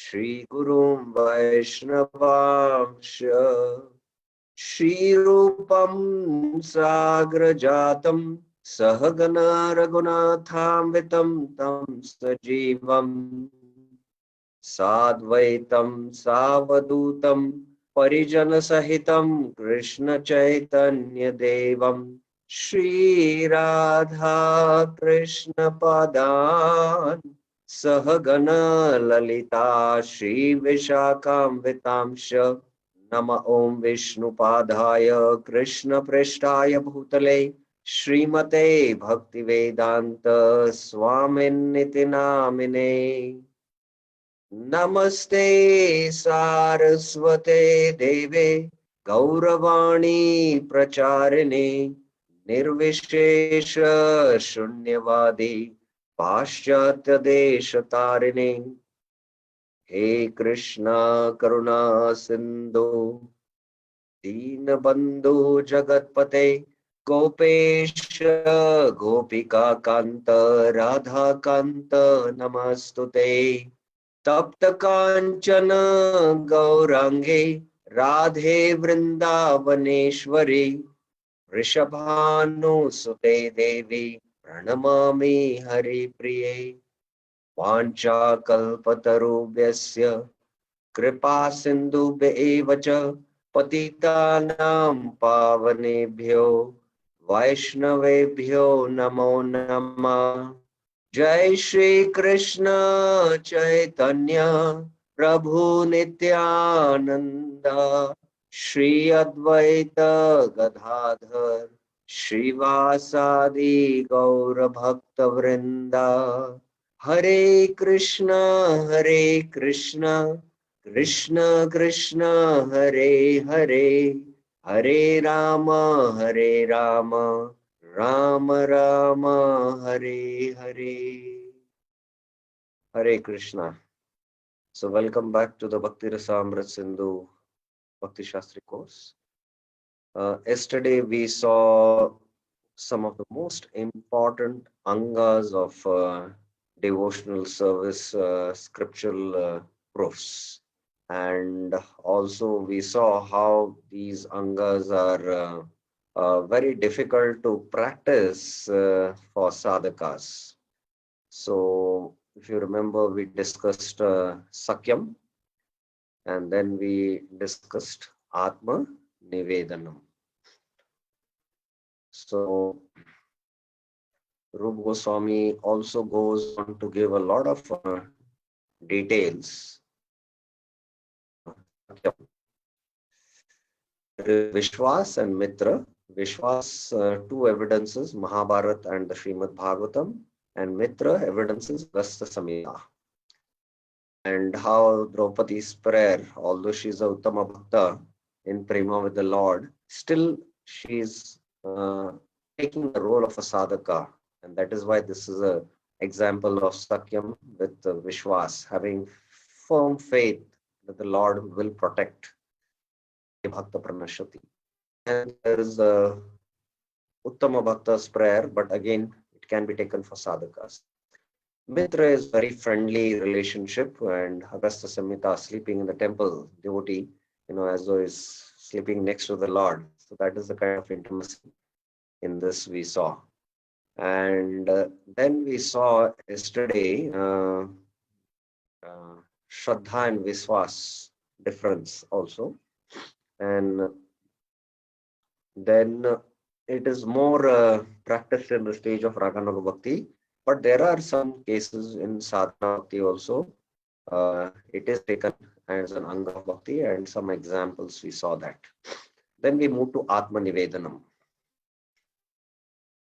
Shri Gurum Vaishnavamsha Shri Rupam Sagrajatam Sahagana Raghunatham Vitam Sajivam Sadvaitam Savadutam Parijana Sahitam Krishna Chaitanya Devam Shri Radha Krishna Padan Sahagana Lalita Shri Vishakam Vitamsha Nama Om Vishnu Padaya Krishna Prishtaya Bhutale Srimate Bhaktivedanta Swamin Niti Namine Namaste Saraswate Deve Gauravani Pracharine Nirvishesha Shunyavadi Paschatya Deshatarine He Krishna Karuna Sindhu Deenabandhu Jagatpate Gopesha Gopika Kanta Radha Kanta Namastute Tapta Kanchana Gaurange Radhe Vrindavaneshwari Rishabhanu Sute Devi Pranamami Hari Priye Vancha Kalpatarubhyasya Kripa Sindhubhya evacha Patitanam Pavanebhyo Vaishnavebhyo Namo Namah Jai Shri Krishna Chaitanya Prabhu Nityananda Shri Advaita Gadadhar Shrivasadi Gaura Bhakta Vrinda Hare Krishna Krishna Krishna Hare Hare Hare Rama Rama Rama Hare Hare Hare Krishna. So welcome back to the Bhakti Rasamrit Sindhu Bhakti Shastri course. Yesterday we saw some of the most important angas of devotional service, scriptural proofs. And also we saw how these angas are very difficult to practice for sadhakas. So if you remember, we discussed Sakyam, and then we discussed Atma Nivedanam. So Rupa Goswami also goes on to give a lot of details. Vishwas and Mitra. Vishwas, two evidences, Mahabharata and the Srimad Bhagavatam, and Mitra evidences Agastya Samhita. And how Draupadi's prayer, although she's a Uttama Bhakta in Prema with the Lord, still she's taking the role of a sadhaka. And that is why this is an example of Sakyam with Vishwas, having firm faith that the Lord will protect Bhakta Pranashati. And there is a Uttama Bhakta's prayer, but again, it can be taken for sadhakas. Mitra is very friendly relationship, and Agastya Samhita sleeping in the temple, devotee, as though is sleeping next to the Lord. So that is the kind of intimacy in this we saw. And then we saw yesterday Shraddha and Viswas difference also. And then it is more practiced in the stage of Raganuga Bhakti. But there are some cases in Sadhana Bhakti also. It is taken as an Anga of Bhakti, and some examples we saw that. Then we move to Atma Nivedanam.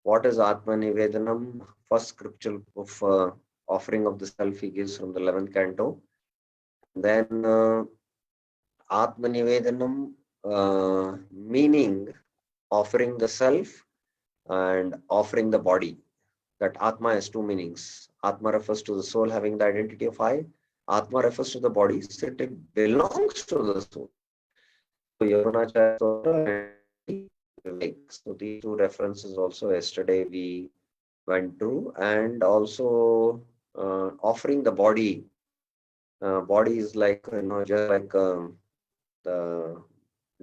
What is Atma Nivedanam? First scriptural of offering of the self he gives from the 11th canto. Then Atma Nivedanam, meaning offering the self and offering the body. That Atma has two meanings. Atma refers to the soul having the identity of I. Atma refers to the body, so it belongs to the soul. So these two references also yesterday we went through, and also offering the body Body is like, just like the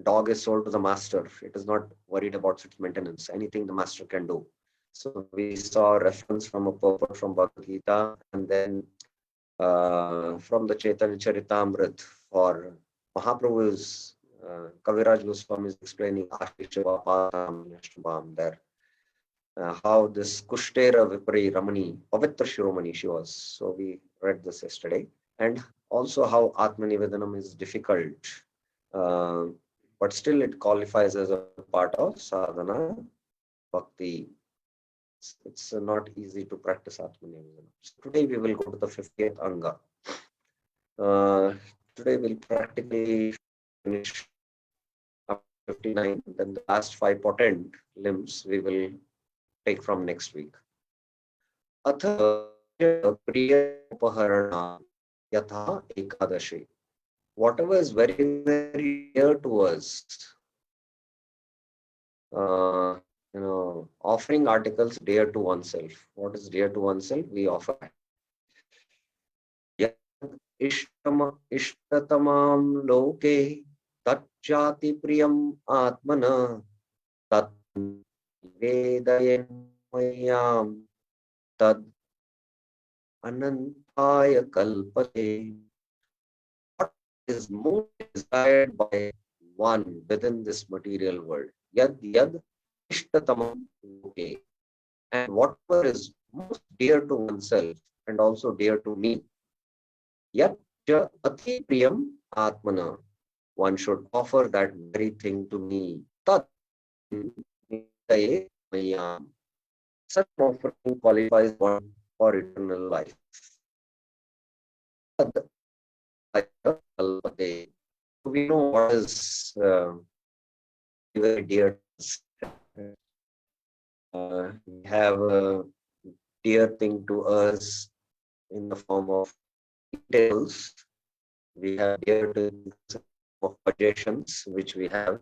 dog is sold to the master. It is not worried about its maintenance. Anything the master can do. So we saw a reference from a purport from Bhagavad Gita, and then from the Chaitanya Charitamrita for Mahaprabhu's Kaviraj Goswami is explaining Ashishiva Patam Yashtabam there. How this Kushtera Vipari Ramani, Pavitra Shiromani she was. So we read this yesterday. And also how Atmanivedanam is difficult, uh, but still it qualifies as a part of sadhana bhakti. It's not easy to practice Atmanivedanam. So today we will go to the 50th Anga. Today we'll practically finish up to 59, then the last 5 potent limbs we will take from next week. Atha priya upaharana yatha ekadashi. Whatever is very, very dear to us, offering articles dear to oneself. What is dear to oneself? We offer. Ishtatamam loke tatchati priyam atmana tat vedayen tad anantaya kalpate. What is most desired by one within this material world? Yad yad ishtatamam loke. And whatever is most dear to oneself and also dear to me, yat ja ati priyam atmana. One should offer that very thing to me. Tat mayam. Such offering qualifies one for eternal life. We know what is very dear to us. We have a dear thing to us in the form of details. We have dear things of possessions which we have.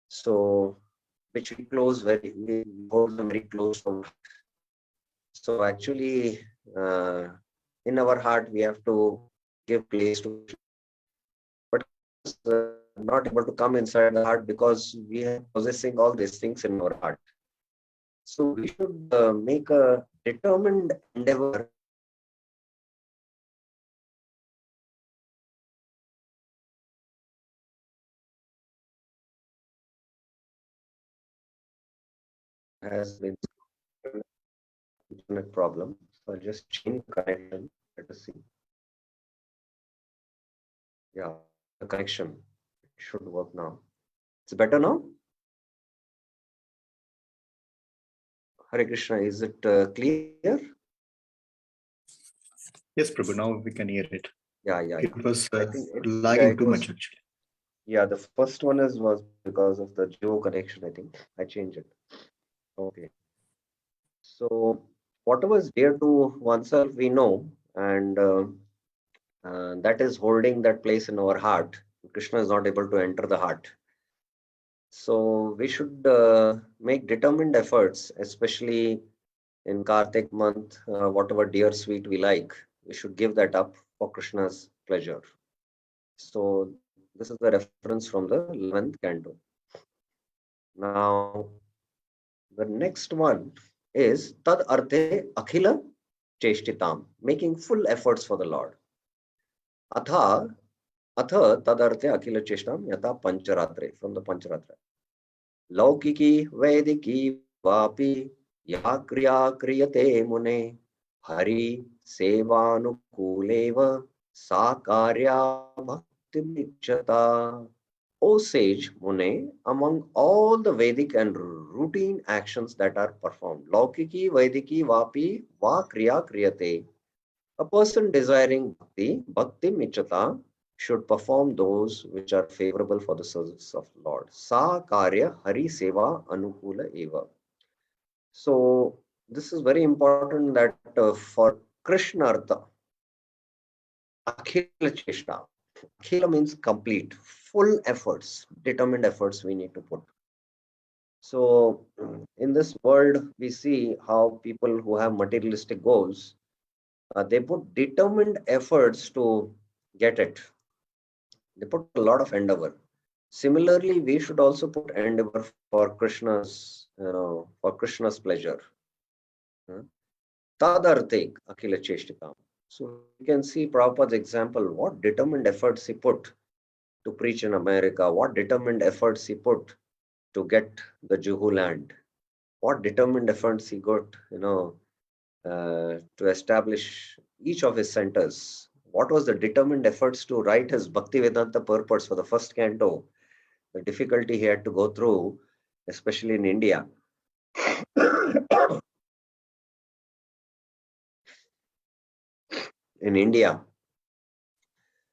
So which we hold them very close from. So actually, in our heart, we have to give place to, but not able to come inside the heart because we are possessing all these things in our heart. So we should make a determined endeavor has been internet problem. So I'll just change the connection. Let us see. Yeah, the connection should work now. It's better now. Hare Krishna, is it clear? Yes, Prabhu, now we can hear it. Yeah. It was I think lagging too much, actually. Yeah, the first one was because of the Geo connection, I think. I changed it. Okay. So whatever is dear to oneself, we know, and that is holding that place in our heart. Krishna is not able to enter the heart. So we should make determined efforts, especially in Kartik month, whatever dear sweet we like, we should give that up for Krishna's pleasure. So this is the reference from the 11th canto. Now, the next one is Tad Arte Akhila Cheshtitam, making full efforts for the Lord. Atha Tad Arte Akhila Cheshtam Yata Pancharatre, from the Pancharatra. Laukiki Vediki Vapi Ya Kriya Kriyate Mune Hari Sevanukuleva Sakarya Bhakti. O sage Mune, among all the Vedic and routine actions that are performed, Laukiki, Vediki, Vapi, Va Kriya Kriyate, a person desiring Bhakti Michata, should perform those which are favorable for the service of Lord. Sa Karya Hari Seva Anukula Eva. So this is very important that for Krishna Artha, Akhila Cheshta. Akhila means complete, full efforts, determined efforts we need to put. So in this world, we see how people who have materialistic goals, they put determined efforts to get it. They put a lot of endeavor. Similarly, we should also put endeavor for Krishna's pleasure. Tadarthik Akila Cheshtikam. So we can see Prabhupada's example, what determined efforts he put to preach in America, what determined efforts he put to get the Juhu land, what determined efforts he got, to establish each of his centers. What was the determined efforts to write his Bhaktivedanta purports for the first canto? The difficulty he had to go through, especially in India. In India.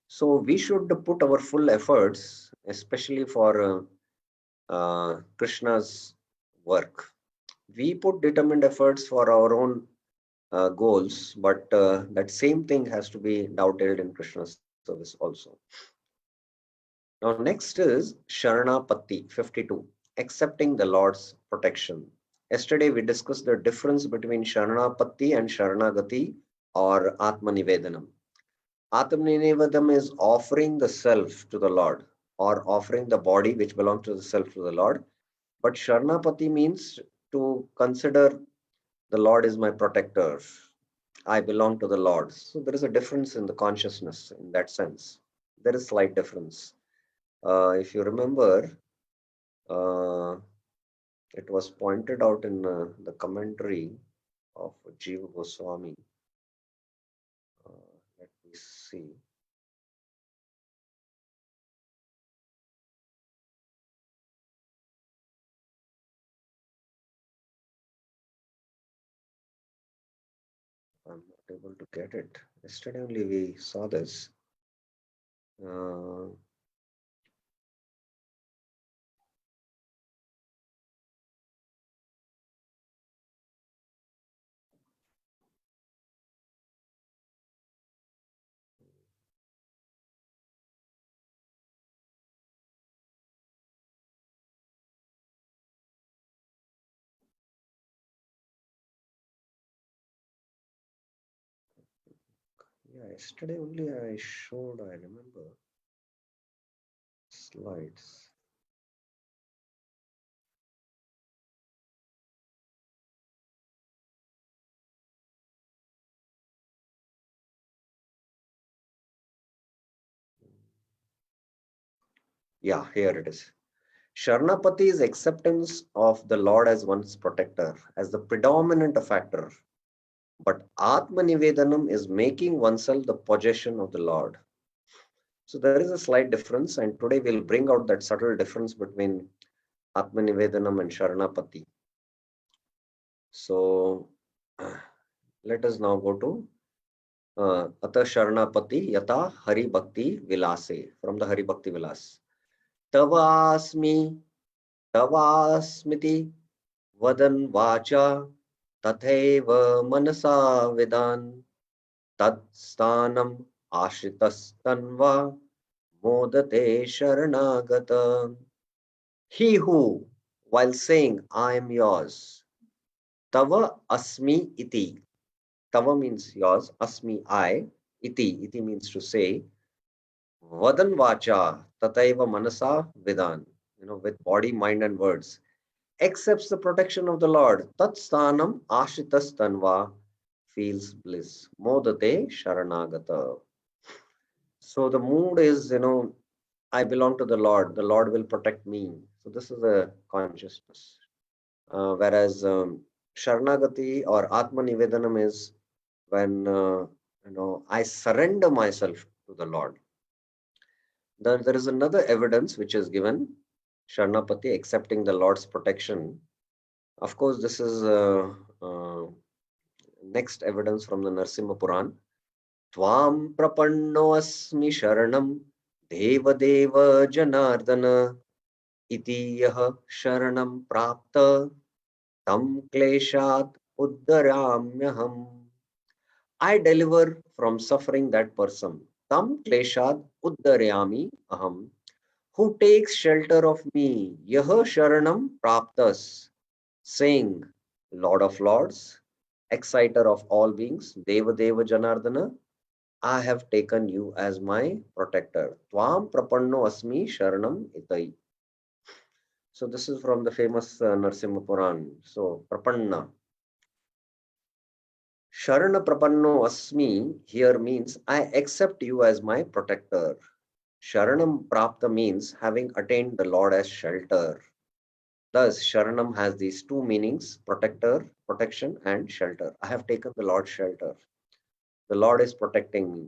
So we should put our full efforts, especially for Krishna's work. We put determined efforts for our own goals, but that same thing has to be dovetailed in Krishna's service also. Now, next is Sharanapati 52, accepting the Lord's protection. Yesterday, we discussed the difference between Sharanapati and Sharanagati or Atmanivedanam. Atmanivedanam is offering the self to the Lord or offering the body which belongs to the self to the Lord. But Sharanapati means to consider the Lord is my protector. I belong to the Lord. So there is a difference in the consciousness in that sense. There is slight difference. If you remember, it was pointed out in the commentary of Jiva Goswami. Let me see. I'm not able to get it. Yesterday only we saw this. Yeah, yesterday only I showed, I remember, slides. Yeah, here it is. Sharanapati is acceptance of the Lord as one's protector, as the predominant factor. But Atmanivedanam is making oneself the possession of the Lord. So there is a slight difference, and today we'll bring out that subtle difference between Atmanivedanam and Sharanapati. So let us now go to Ata Sharanapati Yata Hari Bhakti Vilase from the Hari Bhakti Vilas. Tavasmi Tavasmiti Vadan Vacha Tatheva Manasa Vidan Tat Stanam Ashritas Modate Sharanagata. He who, while saying, I am yours, Tava Asmi Iti. Tava means yours, Asmi I, Iti means to say, Vadan Vacha, Tataiva Manasa Vidan, with body, mind, and words, accepts the protection of the Lord. Tat Stanam Ashritas Tanva feels bliss. Modate Sharanagata. So the mood is, I belong to the Lord will protect me. So this is a consciousness. Whereas Sharanagati or Atma Nivedanam is when, I surrender myself to the Lord. Then there is another evidence which is given, Sharanapati accepting the Lord's protection. Of course, this is next evidence from the Narsimha Puran. Tvam prapanno asmi sharanam deva deva janardana iti yah sharanam prapta tam kleshat uddaramyaham. I deliver from suffering that person. Tam kleshat uddaryami aham. Who takes shelter of me. Yah sharanam praptas. Saying, Lord of Lords, exciter of all beings, Deva Deva Janardana, I have taken you as my protector. Tvam prapanno asmi sharanam itai. So this is from the famous Narsimha Puran. So prapanna. Sharana prapanno asmi here means I accept you as my protector. Sharanam prapta means having attained the Lord as shelter. Thus, Sharanam has these two meanings, protector, protection, and shelter. I have taken the Lord's shelter. The Lord is protecting me.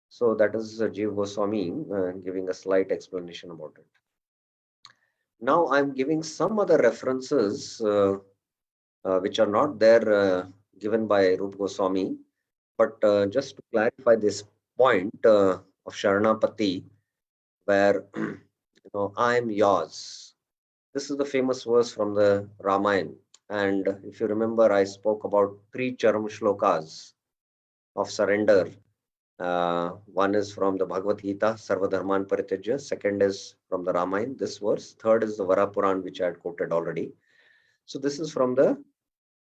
So that is Jiva Goswami giving a slight explanation about it. Now I'm giving some other references which are not there given by Rupa Goswami, but just to clarify this point of Sharanapati, where I am yours. This is the famous verse from the Ramayana. And if you remember, I spoke about three Charam shlokas of surrender. One is from the Bhagavad Gita, Sarva Dharman Parityaja. Second is from the Ramayana, this verse. Third is the Varapuran, which I had quoted already. So this is from the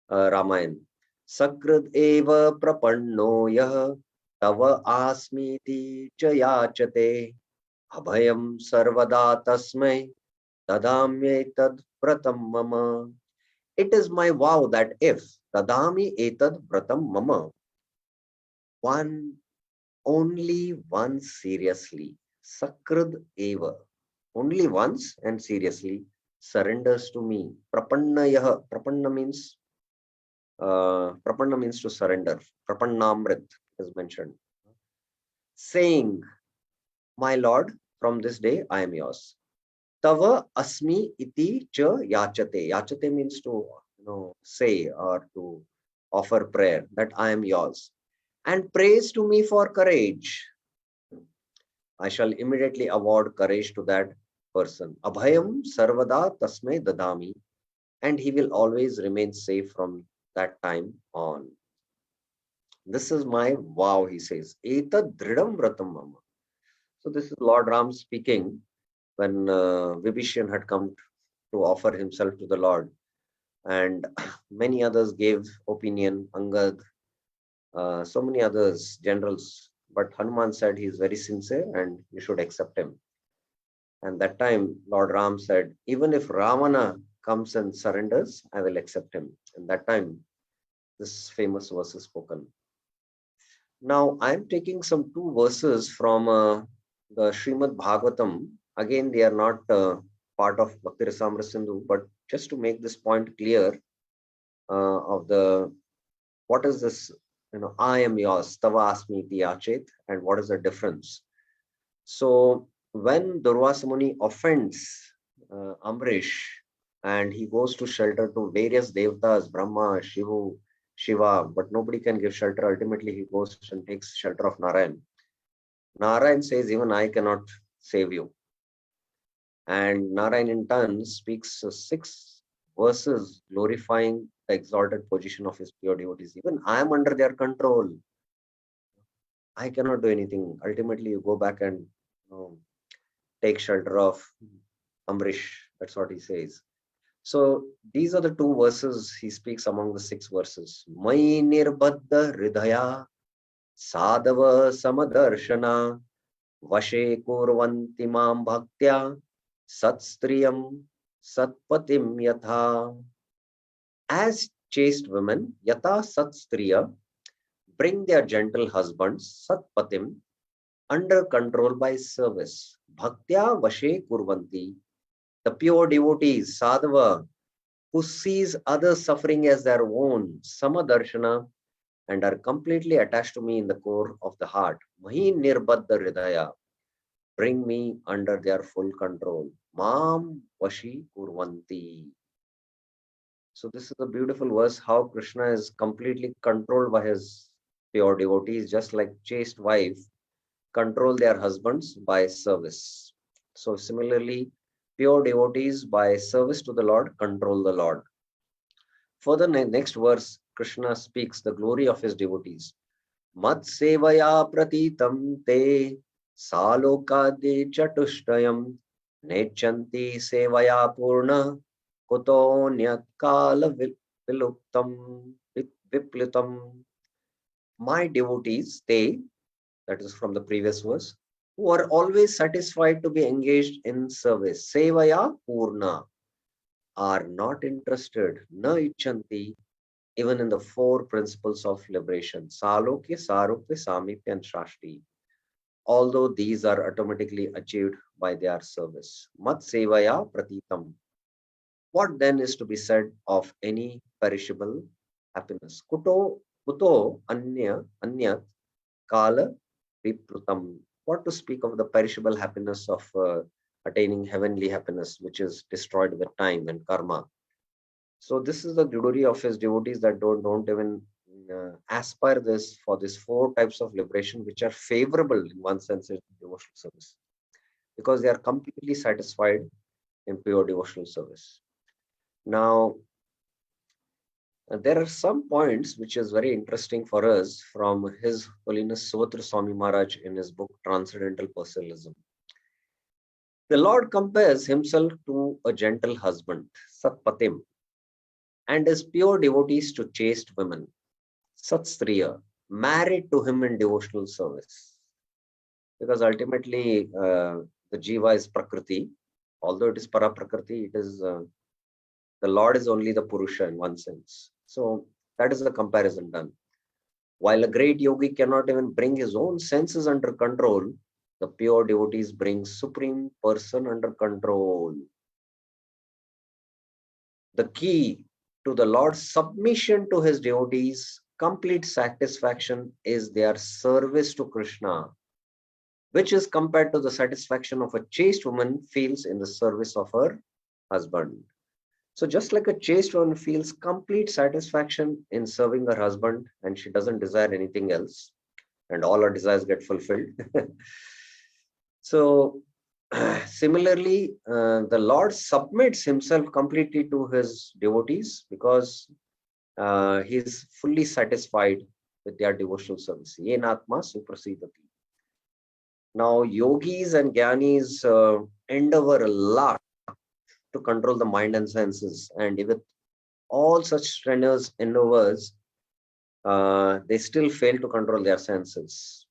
Ramayana. Sakrad eva prapanno yah tava asmiti cha yachate abhayam sarvada tasmai tadamye tad vratam mama. It is my vow that if tadami etad vratam mama, one only once seriously, sakrad eva, only once and seriously surrenders to me. Prapanna means to surrender. Prapannamrit is mentioned. Saying, my Lord, from this day I am yours. Tava asmi iti cha yachate. Yachate means to say or to offer prayer that I am yours. And praise to me for courage. I shall immediately award courage to that person. Abhayam sarvada tasme dadami. And he will always remain safe from that time on. This is my vow, he says. Etad dridam vratam mama. So this is Lord Ram speaking when Vibhishan had come to offer himself to the Lord. And many others gave opinion, Angad, so many others, generals. But Hanuman said he is very sincere and you should accept him. And that time, Lord Ram said, even if Ravana comes and surrenders, I will accept him. And that time, this famous verse is spoken. Now, I'm taking some two verses from the Srimad Bhagavatam. Again, they are not part of Bhakti Rasamrita Sindhu, but just to make this point clear of the what is this, I am yours, Tava Asmi Yachet, and what is the difference? So, when Durvasa Muni offends Amrish and he goes to shelter to various devtas, Brahma, Shiva, but nobody can give shelter. Ultimately, he goes and takes shelter of Narayan. Narayan says, even I cannot save you. And Narayan in turn speaks 6 verses glorifying the exalted position of his pure devotees. Even I am under their control. I cannot do anything. Ultimately, you go back and take shelter of Amrish. That's what he says. So these are the 2 verses he speaks among the 6 verses. Mai nirbadda hridaya sadava samadarshana vashe kurvanti mam bhaktya satstriyam satpatim yatha. As chaste women, yata satstriya, bring their gentle husbands, satpatim, under control by service. Bhaktya vashe kurvanti, the pure devotees, sadhava, who sees others suffering as their own, samadarshana, and are completely attached to me in the core of the heart. Mahi nirbadda hridaya, bring me under their full control. Mam vashi kurvanti. So this is a beautiful verse, how Krishna is completely controlled by his pure devotees, just like chaste wife control their husbands by service. So similarly, pure devotees by service to the Lord control the Lord. Further, next verse, Krishna speaks the glory of his devotees. Mat sevaya pratitam te salokade chatushtayam nechanti sevaya purna kutonya kala viluptam viplitam. My devotees, they that is from the previous verse, who are always satisfied to be engaged in service. Sevaya Purna, are not interested, na ichanti, even in the four principles of liberation, Salokya, Sarupya, Samipya, and Shashti, although these are automatically achieved by their service. Mat Sevaya Pratitam. What then is to be said of any perishable happiness? Kuto Anyat Kala Viprutam. What to speak of the perishable happiness of attaining heavenly happiness, which is destroyed with time and karma. So this is the glory of his devotees that don't even aspire this for these four types of liberation, which are favorable in one sense in devotional service, because they are completely satisfied in pure devotional service. Now, there are some points which is very interesting for us from His Holiness Subhadra Swami Maharaj in his book Transcendental Personalism. The Lord compares himself to a gentle husband, Satpatim, and his pure devotees to chaste women, Satstriya, married to him in devotional service. Because ultimately, the Jiva is Prakriti. Although it is Para Prakriti, it is the Lord is only the Purusha in one sense. So that is the comparison done. While a great yogi cannot even bring his own senses under control, the pure devotees bring Supreme Person under control. The key to the Lord's submission to his devotees, complete satisfaction, is their service to Krishna, which is compared to the satisfaction of a chaste woman feels in the service of her husband. So just like a chaste woman feels complete satisfaction in serving her husband and she doesn't desire anything else, and all her desires get fulfilled. So similarly, the Lord submits himself completely to his devotees because he is fully satisfied with their devotional service. Yenatma suprasidati. Now, yogis and jnanis endeavor a lot to control the mind and senses, and with all such strenuous endeavors, they still fail to control their senses.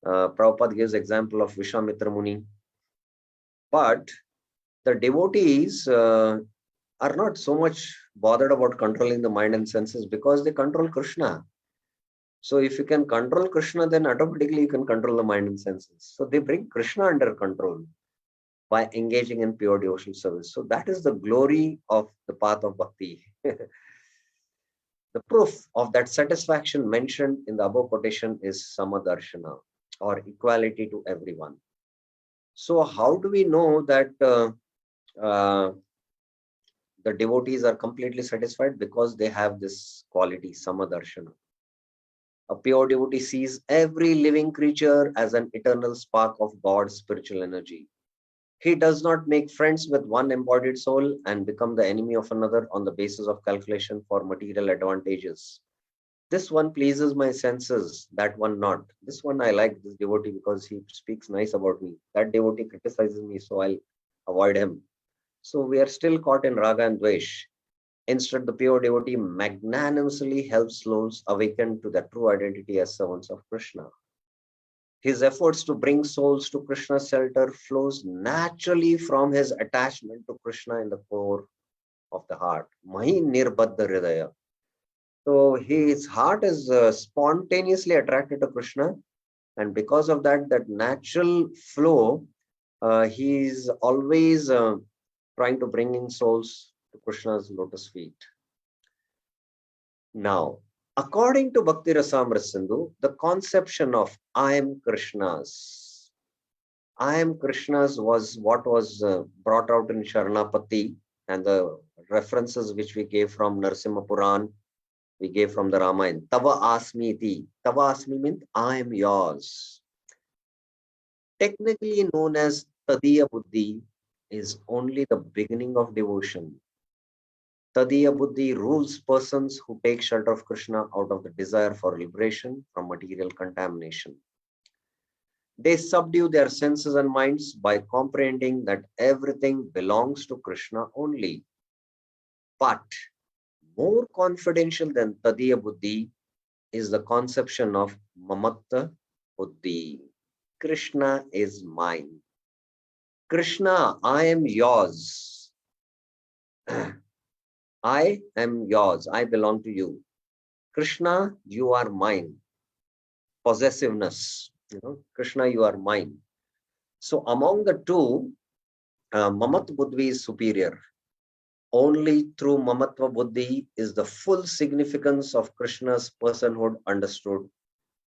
Prabhupada gives example of Vishwamitra Muni, but the devotees are not so much bothered about controlling the mind and senses because they control Krishna. So if you can control Krishna, then automatically you can control the mind and senses. So they bring Krishna under control by engaging in pure devotional service. So that is the glory of the path of bhakti. The proof of that satisfaction mentioned in the above quotation is samadarshana, or equality to everyone. So how do we know that the devotees are completely satisfied? Because they have this quality, samadarshana. A pure devotee sees every living creature as an eternal spark of God's spiritual energy. He does not make friends with one embodied soul and become the enemy of another on the basis of calculation for material advantages. This one pleases my senses, that one not. This one I like this devotee because he speaks nice about me. That devotee criticizes me, so I'll avoid him. So we are still caught in raga and dvesh. Instead, the pure devotee magnanimously helps souls awaken to their true identity as servants of Krishna. His efforts to bring souls to Krishna's shelter flows naturally from his attachment to Krishna in the core of the heart. Mahi nirbadha hridaya. So his heart is spontaneously attracted to Krishna, and because of that, that natural flow, he is always trying to bring in souls to Krishna's lotus feet. Now, according to Bhakti Rasamrita Sindhu, the conception of I am Krishna's, was what was brought out in Sharanapati, and the references which we gave from Narasimha Puran, we gave from the Ramayana. Tava asmi iti. Tava asmi means I am yours. Technically known as Tadiya Buddhi, is only the beginning of devotion. Tadiya Buddhi rules persons who take shelter of Krishna out of the desire for liberation from material contamination. They subdue their senses and minds by comprehending that everything belongs to Krishna only. But more confidential than Tadiya Buddhi is the conception of Mamatta buddhi. Krishna is mine. Krishna, I am yours. I am yours. I belong to you. Krishna, you are mine. Possessiveness. Krishna, you are mine. So among the two, Mamat Buddhi is superior. Only through Mamatva Buddhi is the full significance of Krishna's personhood understood,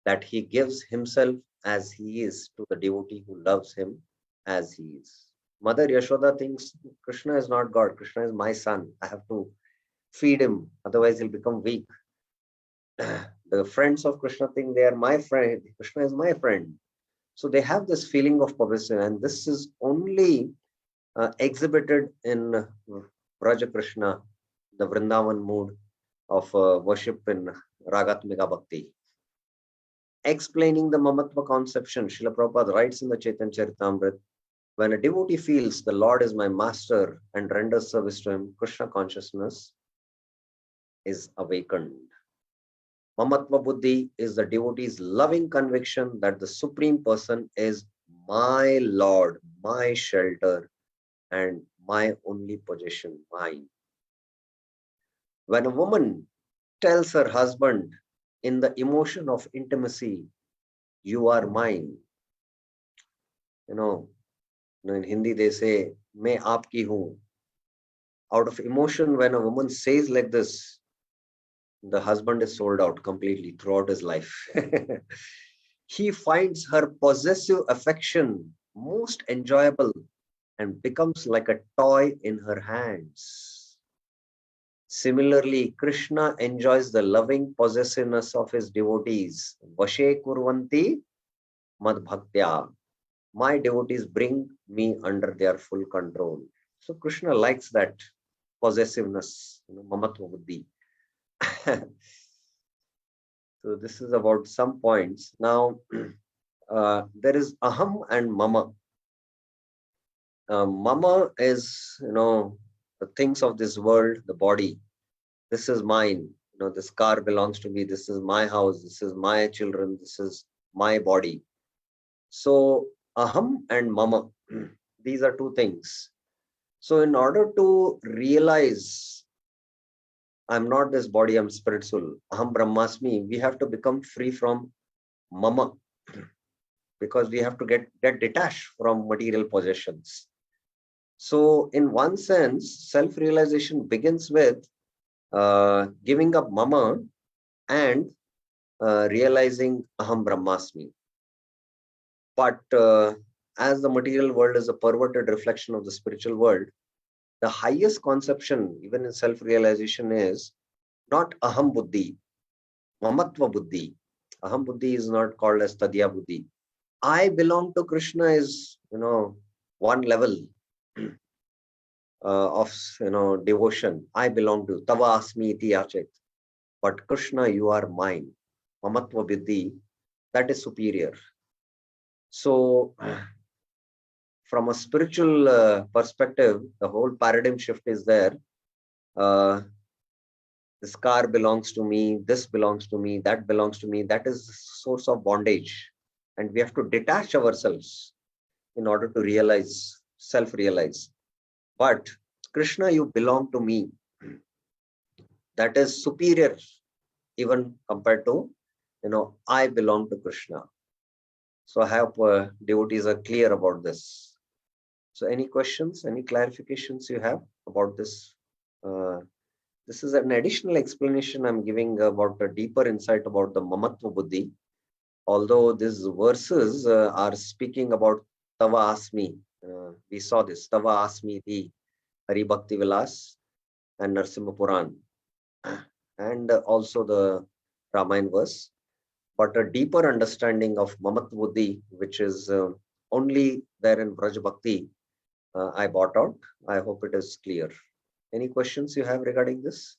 that he gives himself as he is to the devotee who loves him as he is. Mother Yashoda thinks Krishna is not God. Krishna is my son. I have to feed him, otherwise he'll become weak. The friends of Krishna think they are my friend. Krishna is my friend. So they have this feeling of possession, and this is only exhibited in Raja Krishna, the Vrindavan mood of worship in Ragatmika Bhakti. Explaining the Mamatva conception, Srila Prabhupada writes in the Chaitanya Charitamrita, when a devotee feels the Lord is my master and renders service to him, Krishna consciousness is awakened. Mamatva Buddhi is the devotee's loving conviction that the Supreme Person is my Lord, my shelter, and my only possession, mine. When a woman tells her husband in the emotion of intimacy, you are mine. In Hindi they say, मैं आपकी हूँ. Out of emotion, when a woman says like this, the husband is sold out completely throughout his life. He finds her possessive affection most enjoyable and becomes like a toy in her hands. Similarly, Krishna enjoys the loving possessiveness of his devotees. Vashe kurvanti mad bhaktya. My devotees bring me under their full control. So Krishna likes that possessiveness, mamatva buddhi. So this is about some points. Now, there is aham and mama. Mama is, the things of this world, the body. This is mine. This car belongs to me. This is my house. This is my children. This is my body. So aham and mama, these are two things. So in order to realize I'm not this body, I'm spiritual, aham brahmasmi, we have to become free from mama, because we have to get detached from material possessions. So in one sense, self-realization begins with giving up mama and realizing aham brahmasmi. But as the material world is a perverted reflection of the spiritual world, the highest conception, even in self-realization, is not aham buddhi, mamatva buddhi. Aham buddhi is not called as tadya buddhi. I belong to Krishna is, one level of, devotion. I belong to Tava Asmi Iti Achit. But Krishna, you are mine. Mamatva buddhi, that is superior. So from a spiritual perspective, the whole paradigm shift is there. This car belongs to me, this belongs to me, that belongs to me. That is the source of bondage. And we have to detach ourselves in order to realize, self-realize. But Krishna, you belong to me. That is superior even compared to, I belong to Krishna. So I hope devotees are clear about this. So any questions, any clarifications you have about this? This is an additional explanation I'm giving about a deeper insight about the Mamatva Buddhi. Although these verses are speaking about Tava Asmi. We saw this, Tava Asmi Ti, Hari Bhakti Vilas and Narsimha Puran. And also the Ramayana verse. But a deeper understanding of Mamatva Buddhi, which is only there in Braj Bhakti, I brought out. I hope it is clear. Any questions you have regarding this?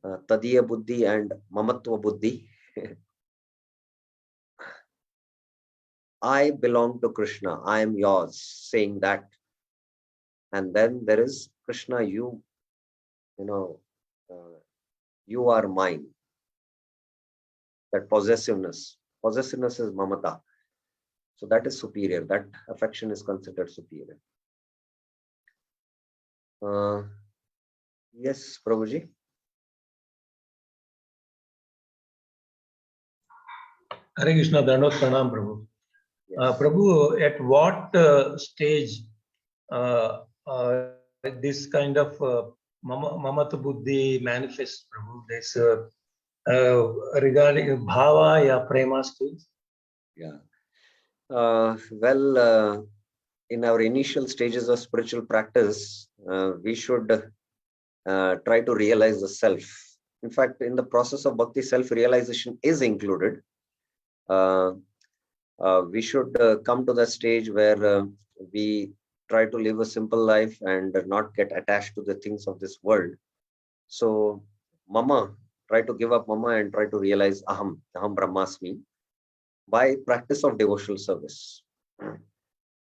Tadiya Buddhi and Mamatva Buddhi. I belong to Krishna. I am yours, saying that. And then there is Krishna, you are mine. That possessiveness. Possessiveness is mamata. So that is superior. That affection is considered superior. Yes, Prabhuji. Hare Krishna, Dandot Pranam, Prabhu. Yes. Prabhu, at what stage this kind of mamata buddhi manifests, Prabhu? This regarding bhava ya prema stage? Yeah. In our initial stages of spiritual practice, we should try to realize the self. In fact, in the process of bhakti, self-realization is included. We should come to that stage where we try to live a simple life and not get attached to the things of this world. So, mama, try to give up mama and try to realize aham brahmasmi by practice of devotional service.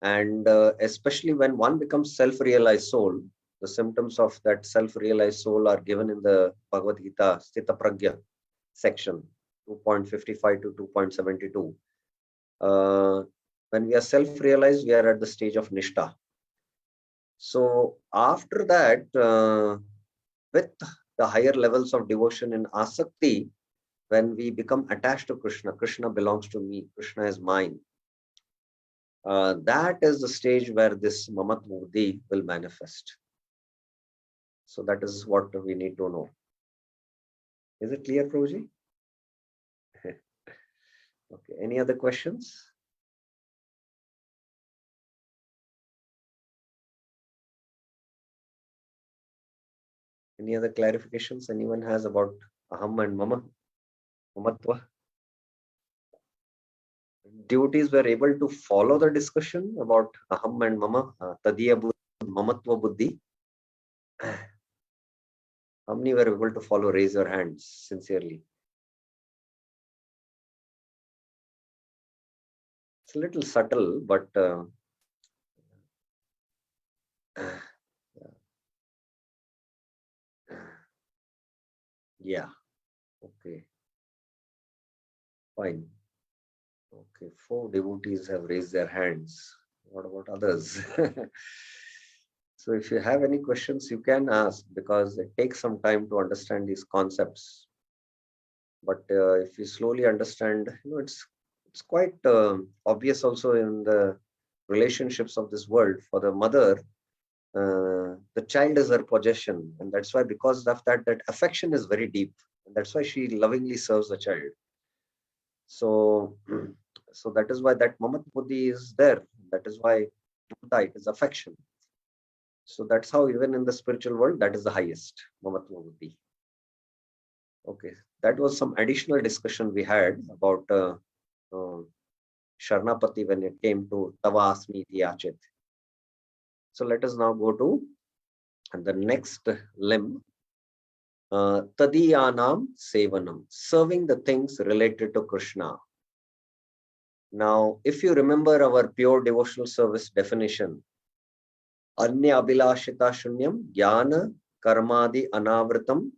And especially when one becomes self-realized soul, the symptoms of that self-realized soul are given in the Bhagavad Gita Sthita Pragya section 2.55 to 2.72. When we are self-realized, we are at the stage of Nishta. So after that, with the higher levels of devotion in Asakti, when we become attached to Krishna, Krishna belongs to me, Krishna is mine. That is the stage where this Mamat Buddhi will manifest. So that is what we need to know. Is it clear, Prabhuji? Okay. Any other questions? Any other clarifications anyone has about Aham and Mama? Mamatva? Devotees were able to follow the discussion about Aham and Mama, Tadiya Buddhi, Mamatva Buddhi. How many were able to follow? Raise your hands sincerely. It's a little subtle, but yeah. Okay. Fine. Okay. 4 devotees have raised their hands. What about others? So if you have any questions, you can ask, because it takes some time to understand these concepts. But if you slowly understand, it's quite obvious also in the relationships of this world. For the mother, the child is her possession, and that's why, because of that affection is very deep, and that's why she lovingly serves the child. So so that is why that mamat buddhi is there. That is why it is affection. So that's how even in the spiritual world, that is the highest mamat buddhi. Okay, that was some additional discussion we had about Sharnapati when it came to Tavasmi Yachit. So let us now go to the next limb, Tadiyanam Sevanam, serving the things related to Krishna. Now, if you remember our pure devotional service definition, Anya Abhilashita Shunyam, Jnana, Karmadi Anavritam,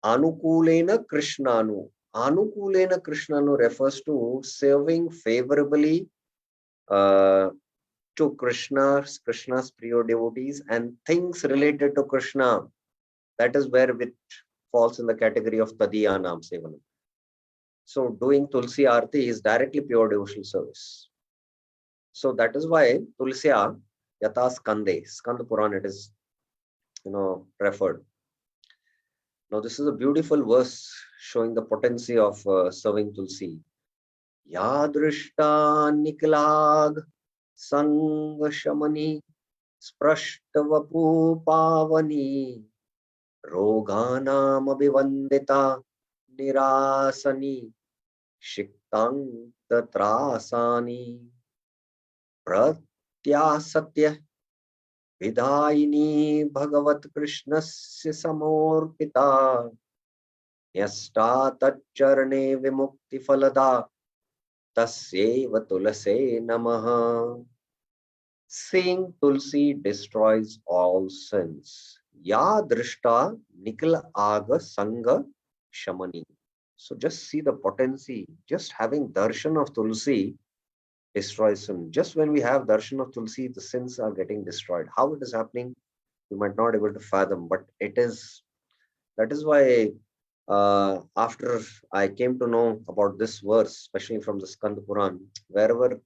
Anukulena Krishnanu. Anukulena Krishnanu refers to serving favorably to Krishna's pure devotees and things related to Krishna. That is where it falls in the category of Tadiyanam Sevanam. So doing Tulsi Aarti is directly pure devotional service. So that is why Tulsiya Yata Skande, Skanda Puran, it is referred. Now this is a beautiful verse showing the potency of serving Tulsi. Yadrishta Niklag Sangashamani Sprashtavapu Pavani Roganam Abhivandita Nirasani Shiktang Tatrasani Pratyasatya Vidayini Bhagavat Krishnasya Samorpita Yasta Tacharane Vimukti Falada Tasyeva Tulase Namaha. Saying Tulsi destroys all sins. Ya Drishta Nikla Aga Sanga Shamani. So just see the potency. Just having darshan of Tulsi destroys sin. Just when we have darshan of Tulsi, the sins are getting destroyed. How it is happening, you might not able to fathom, but it is. That is why after I came to know about this verse, especially from the Skanda Puran, wherever,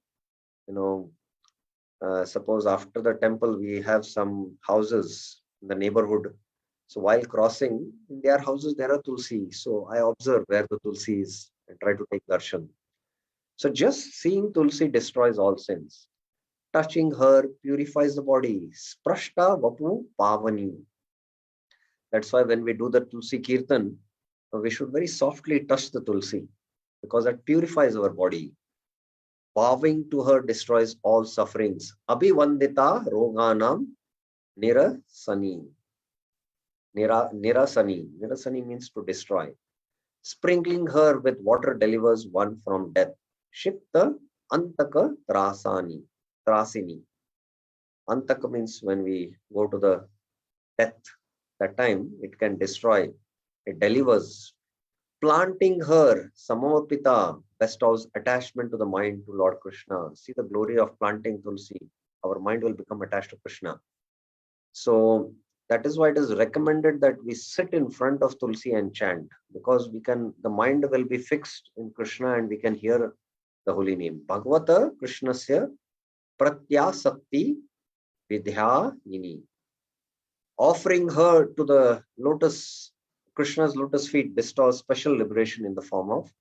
suppose after the temple we have some houses in the neighborhood. So while crossing, in their houses there are tulsi. So I observe where the tulsi is and try to take darshan. So just seeing tulsi destroys all sins. Touching her purifies the body. Sprashta vapu pavani. That's why when we do the tulsi kirtan, we should very softly touch the tulsi because that purifies our body. Bowing to her destroys all sufferings. Abhivandita roganam nirasani. Nirasani. Nirasani means to destroy. Sprinkling her with water delivers one from death. Shikta antaka trasini. Antaka means when we go to the death, that time it can destroy. It delivers. Planting her, Samavapita, bestows attachment to the mind to Lord Krishna. See the glory of planting Tulsi. Our mind will become attached to Krishna. So that is why it is recommended that we sit in front of Tulsi and chant, because the mind will be fixed in Krishna and we can hear the holy name. Bhagavata Krishnasya Pratyasakti Vidhyayini. Offering her to the Krishna's lotus feet bestows special liberation in the form of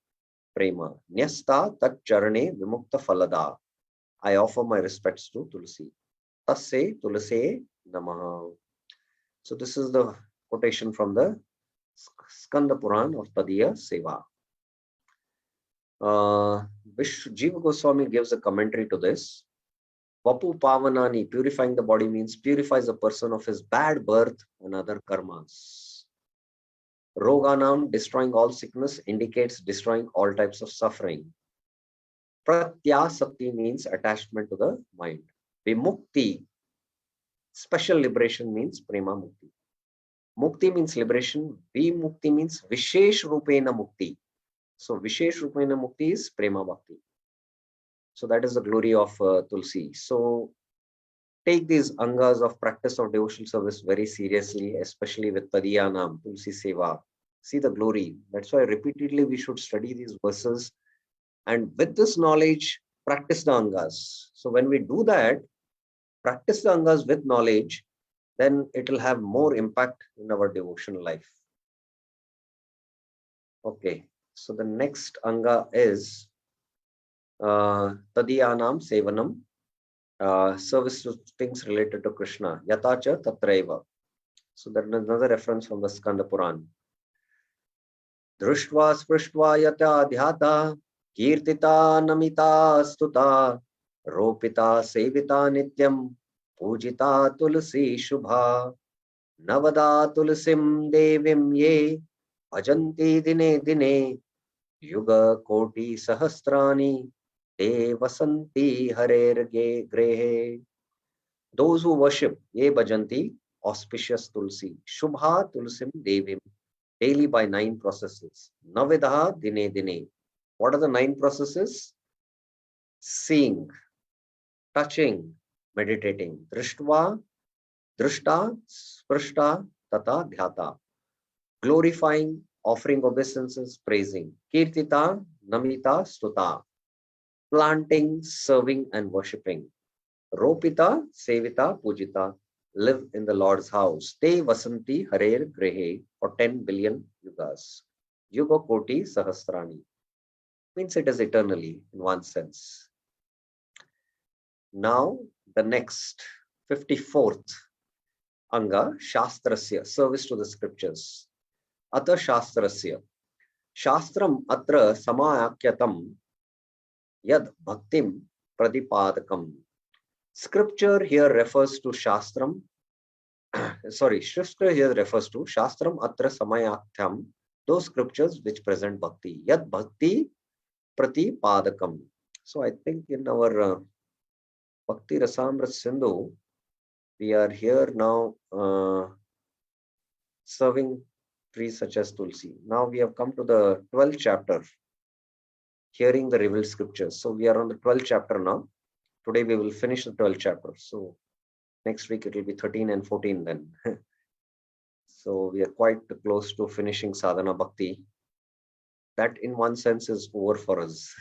prema. Nyasta tat charane vimukta falada. I offer my respects to Tulsi. Tasse Tulse Namaha. So this is the quotation from the Skanda Puran of Tadiya Seva. Jiva Goswami gives a commentary to this. Vapu Pavanani, purifying the body, means purifies a person of his bad birth and other karmas. Roganam, destroying all sickness, indicates destroying all types of suffering. Pratyasakti means attachment to the mind. Vimukti, special liberation, means prema mukti. Mukti means liberation. Vimukti means vishesh rupena mukti. So vishesh rupena mukti is prema bhakti. So that is the glory of Tulsi. So take these angas of practice of devotional service very seriously, especially with Tadiyanam, Tulsi Seva. See the glory. That's why repeatedly we should study these verses. And with this knowledge, practice the angas. So when we do that, practice the angas with knowledge, then it will have more impact in our devotional life. Okay. So the next anga is Tadiyanam Sevanam. Service to things related to Krishna. Yatacha Tatraiva. So there is another reference from the Skanda Puran. Društva sprishtva yata dhyata kirtita namita stuta ropita sevita nityam pujita tulsi shubha navada tulsim devim ye bhajanti dine dine yuga koti sahasrani te vasanti harer grehe. Those who worship ye bhajanti, auspicious tulsi, shubha tulsim devim, daily by 9 processes. Navidaha dine dine. What are the 9 processes? Seeing, touching, meditating. Drishtva, drishta, sprishta, tata, dhyata. Glorifying, offering obeisances, praising. Kirtita, namita, stuta. Planting, serving and worshipping. Ropita, sevita, pujita. Live in the Lord's house. Te vasanti harer grehe for 10 billion yugas. Yuga koti sahasrani. Means it is eternally in one sense. Now the next 54th anga, shastrasya, service to the scriptures. Ata shastrasya. Shastram atra samayakyatam yad bhaktim pradipadakam. Scripture here refers to Shastram. Scripture here refers to Shastram Atra Samayaktyam, those scriptures which present Bhakti. Yad Bhakti Pratipadakam. So I think in our Bhakti Rasamrit Sindhu, we are here now serving trees such as Tulsi. Now we have come to the 12th chapter, hearing the revealed scriptures. So we are on the 12th chapter now. Today we will finish the 12th chapter. So next week it will be 13 and 14 then. So we are quite close to finishing Sadhana Bhakti. That in one sense is over for us.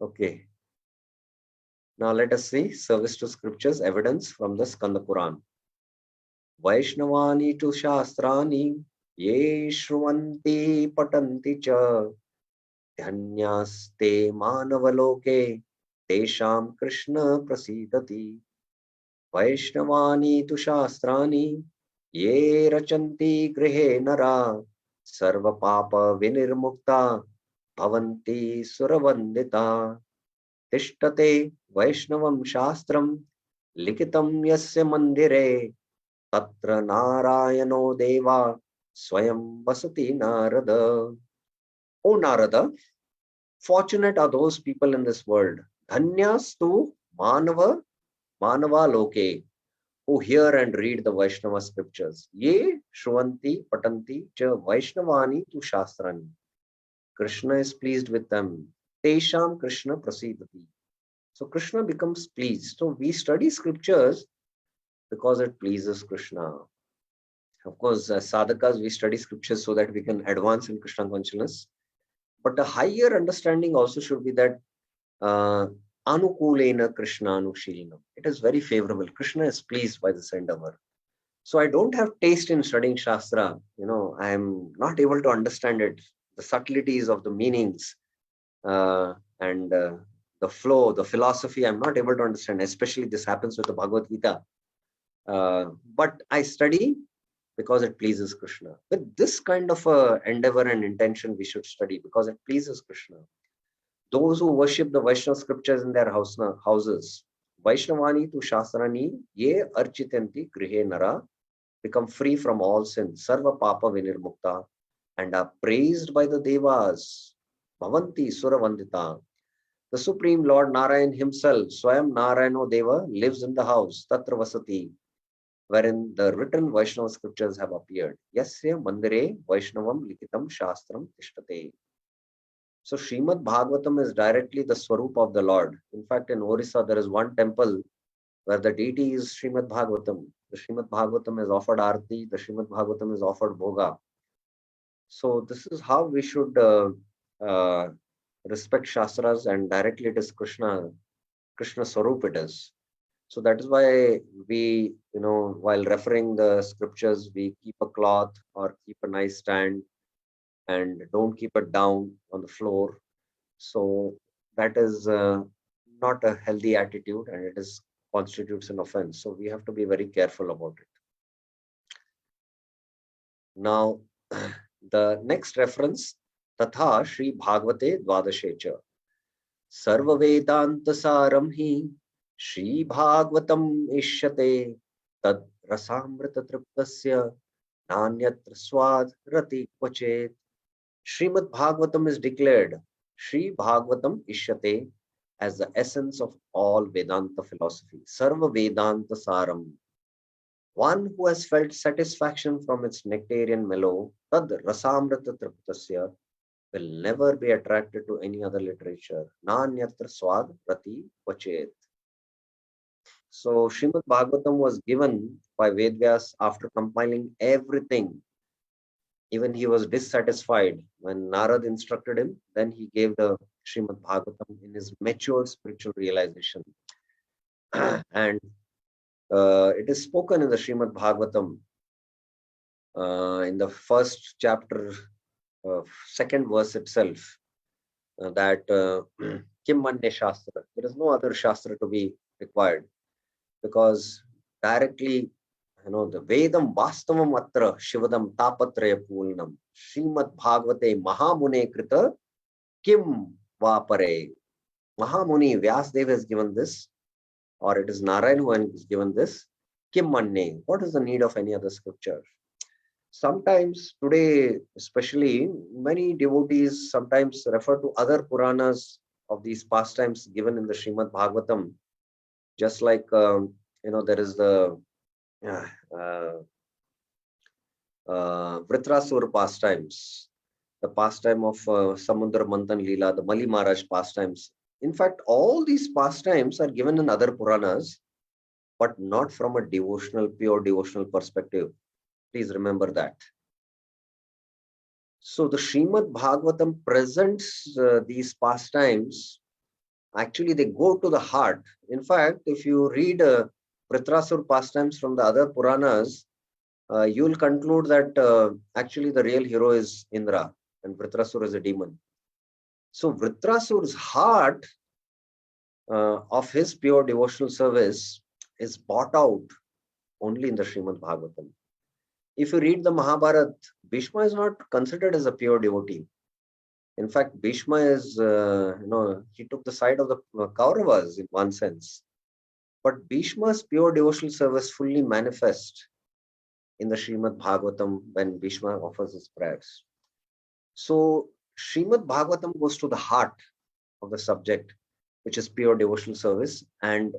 Okay. Now let us see service to scriptures, evidence from the Skanda Puran. Vaishnavani tu shastrani ye shruvanti patanti cha dhanyaste manavaloke tesham Krishna prasidati. Vaishnavani tu shastrani ye rachanti grihe nara sarva papa vinirmukta bhavanti suravandita. Tishtate Vaishnavam Shastram Likitam Yasya Mandire Tatra Narayano Deva Swayam Vasati Narada. O Narada, fortunate are those people in this world. Dhanyas tu Manava Loke, who hear and read the Vaishnava scriptures. Ye Shruvanti Patanti Cha Vaishnavani tu Shastrani. Krishna is pleased with them. Tesham Krishna Prasidati. So Krishna becomes pleased. So we study scriptures because it pleases Krishna. Of course, as sadhakas, we study scriptures so that we can advance in Krishna consciousness. But a higher understanding also should be that anukulena Krishna anushilina. It is very favorable. Krishna is pleased by this endeavor. So I don't have taste in studying Shastra. I am not able to understand it, the subtleties of the meanings and the flow, the philosophy, I'm not able to understand. Especially this happens with the Bhagavad Gita. But I study because it pleases Krishna. With this kind of endeavor and intention, we should study because it pleases Krishna. Those who worship the Vaishnava scriptures in their houses, Vaishnavani tu Shastrani ye architanti grihe nara, become free from all sin, sarva papa vinirmukta, and are praised by the devas, bhavanti suravandita. The Supreme Lord Narayan himself, Swayam Narayano Deva, lives in the house, Tatra Vasati, wherein the written Vaishnava scriptures have appeared. Yasya Mandire Vaishnavam Likitam Shastram Tishtate. So Srimad Bhagavatam is directly the Swarup of the Lord. In fact, in Orissa, there is one temple where the deity is Srimad Bhagavatam. The Srimad Bhagavatam is offered Arti, the Srimad Bhagavatam is offered Bhoga. So this is how we should respect Shastras, and directly it is Krishna Swarup it is. So that is why we, while referring the scriptures, we keep a cloth or keep a nice stand and don't keep it down on the floor. So that is not a healthy attitude, and it constitutes an offense. So we have to be very careful about it. Now, the next reference, Tata Sri Bhagavate Dvadashecha. Sarva Vedanta Saram hi Sri Bhagavatam Ishyate Tad Rasamrita Triptasya Nanyatra Swad Rati Kvachet. Srimad Bhagavatam is declared Sri Bhagavatam Ishyate as the essence of all Vedanta philosophy. Sarva Vedanta Saram. One who has felt satisfaction from its nectarian mellow, Tad Rasamrita Triptasya, will never be attracted to any other literature. Nanyatra Swad Rati Kvachet. So Srimad Bhagavatam was given by Vedvyas after compiling everything. Even he was dissatisfied when Narad instructed him. Then he gave the Srimad Bhagavatam in his mature spiritual realization. And it is spoken in the Srimad Bhagavatam in the first chapter, second verse itself, that Kim Manye Shastra. There is no other Shastra to be required, because directly, the Vedam Vastavam Atra Shivadam Tapatraya Pulnam Srimad Bhagavate Mahamune Krita Kim Vapare. Mahamuni Vyasdev has given this, or it is Narayan who has given this. Kim Manne. What is the need of any other scripture? Sometimes today, especially, many devotees sometimes refer to other Puranas of these pastimes given in the Srimad Bhagavatam. Just like, there is the Vritrasur pastimes, the pastime of Samudra Manthan Leela, the Mali Maharaj pastimes. In fact, all these pastimes are given in other Puranas, but not from a devotional, pure devotional perspective. Please remember that. So the Srimad Bhagavatam presents these pastimes. Actually, they go to the heart. In fact, if you read Vritrasur pastimes from the other Puranas, you will conclude that actually the real hero is Indra and Vritrasur is a demon. So Vritrasur's heart of his pure devotional service is bought out only in the Srimad Bhagavatam. If you read the Mahabharata, Bhishma is not considered as a pure devotee. In fact, Bhishma is, he took the side of the Kauravas in one sense. But Bhishma's pure devotional service fully manifests in the Srimad Bhagavatam when Bhishma offers his prayers. So Srimad Bhagavatam goes to the heart of the subject, which is pure devotional service, and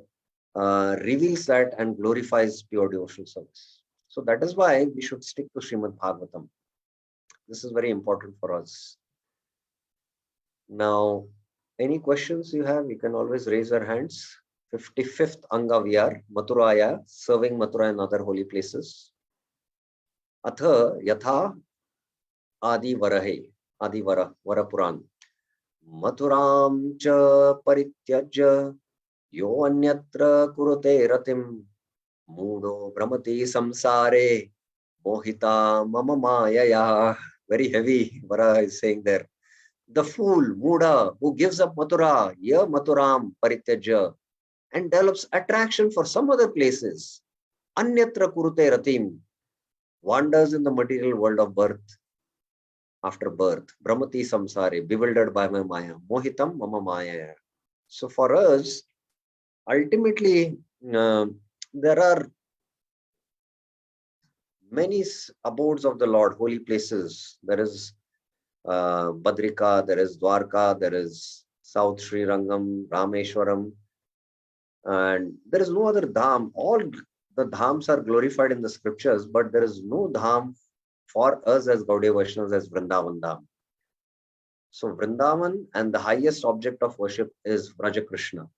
reveals that and glorifies pure devotional service. So that is why we should stick to Srimad Bhagavatam. This is very important for us. Now, any questions you have, you can always raise your hands. 55th Anga we are, Mathuraya, serving Mathura and other holy places. Atha Yatha Adi Varahe, Adi Vara, Varapuran. Mathuram cha parityajya yo anyatra kurute ratim mudo brahmati samsare mohita mama mayaya. Very heavy, Vara is saying there. The fool, Muda, who gives up Mathura, ya Mathuram parityajya, and develops attraction for some other places. Anyatra kurute ratim, wanders in the material world of birth, after birth. Brahmati samsare, bewildered by my maya. Mohitam mama maya. So for us, ultimately, there are many abodes of the Lord, holy places. There is Badrika, there is Dwarka, there is South Sri Rangam, Rameshwaram, and there is no other dham. All the dhams are glorified in the scriptures, but there is no dham for us as Gaudiya Vaishnavas as Vrindavan dham. So Vrindavan and the highest object of worship is Vraja Krishna.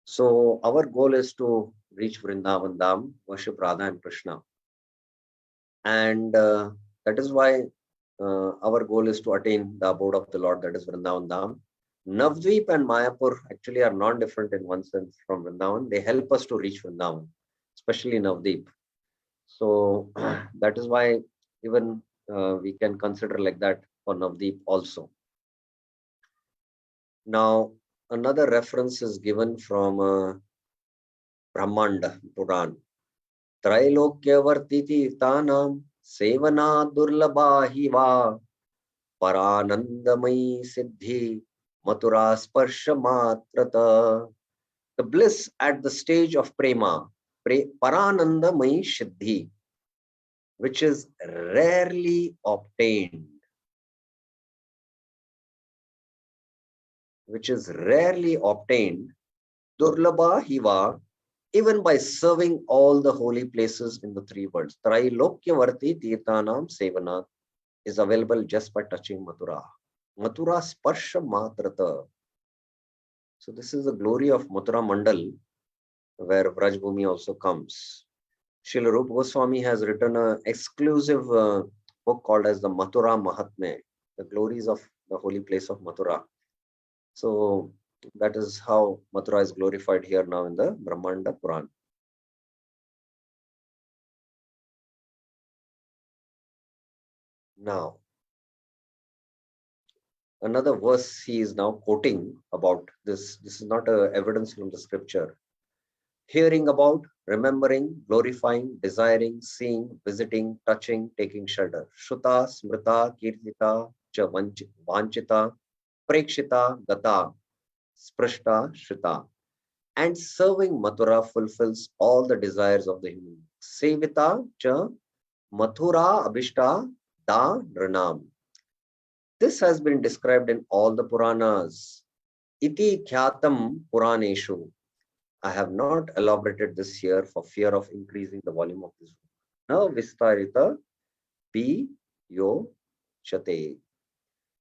So our goal is to reach Vrindavan dham, worship Radha and Krishna. And that is why our goal is to attain the abode of the Lord, that is Vrindavan dham. Navdvip and Mayapur actually are non-different in one sense from Vrindavan. They help us to reach Vrindavan, especially Navdvip. So that is why even we can consider like that for Navdeep also. Now, another reference is given from Brahmanda Puran. Trailokyavartiti tanam sevana durlabha va paranandamai siddhi mathura sparsha matrata. The bliss at the stage of prema, paranandamai siddhi, which is rarely obtained. Durlabha hiva, even by serving all the holy places in the three worlds. Trailokyavarti tirthanam sevana is available just by touching Mathura. Mathura sparsha matrata. So this is the glory of Mathura Mandal, where Vrajbhumi also comes. Srila Rupa Goswami has written an exclusive book called as the Mathura Mahatmya, the glories of the holy place of Mathura. So that is how Mathura is glorified here now in the Brahmanda Puran. Now, another verse he is now quoting about this. This is not evidence from the scripture. Hearing about, remembering, glorifying, desiring, seeing, visiting, touching, taking shelter. Shruta, smrita, kirtita, cha vanchita, prekshita, gata, sprashta, shrita. And serving Mathura fulfills all the desires of the human. Sevita, cha Mathura, abhishta, da, nranam. This has been described in all the Puranas. Iti khyatam Puraneshu. I have not elaborated this here for fear of increasing the volume of this book. Now Vistarita Pi Yo Chate.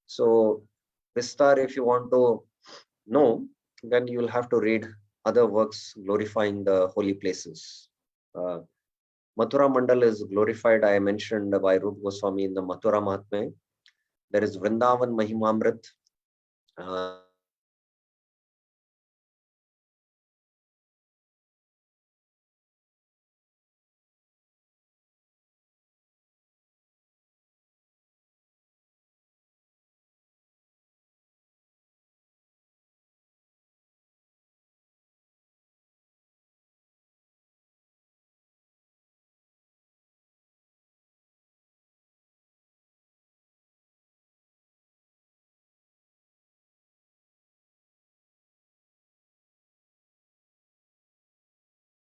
So, Vistar, if you want to know, then you'll have to read other works glorifying the holy places. Mathura Mandal is glorified, I mentioned by Rupa Goswami in the Mathura Mahatmya. There is Vrindavan Mahimamrit.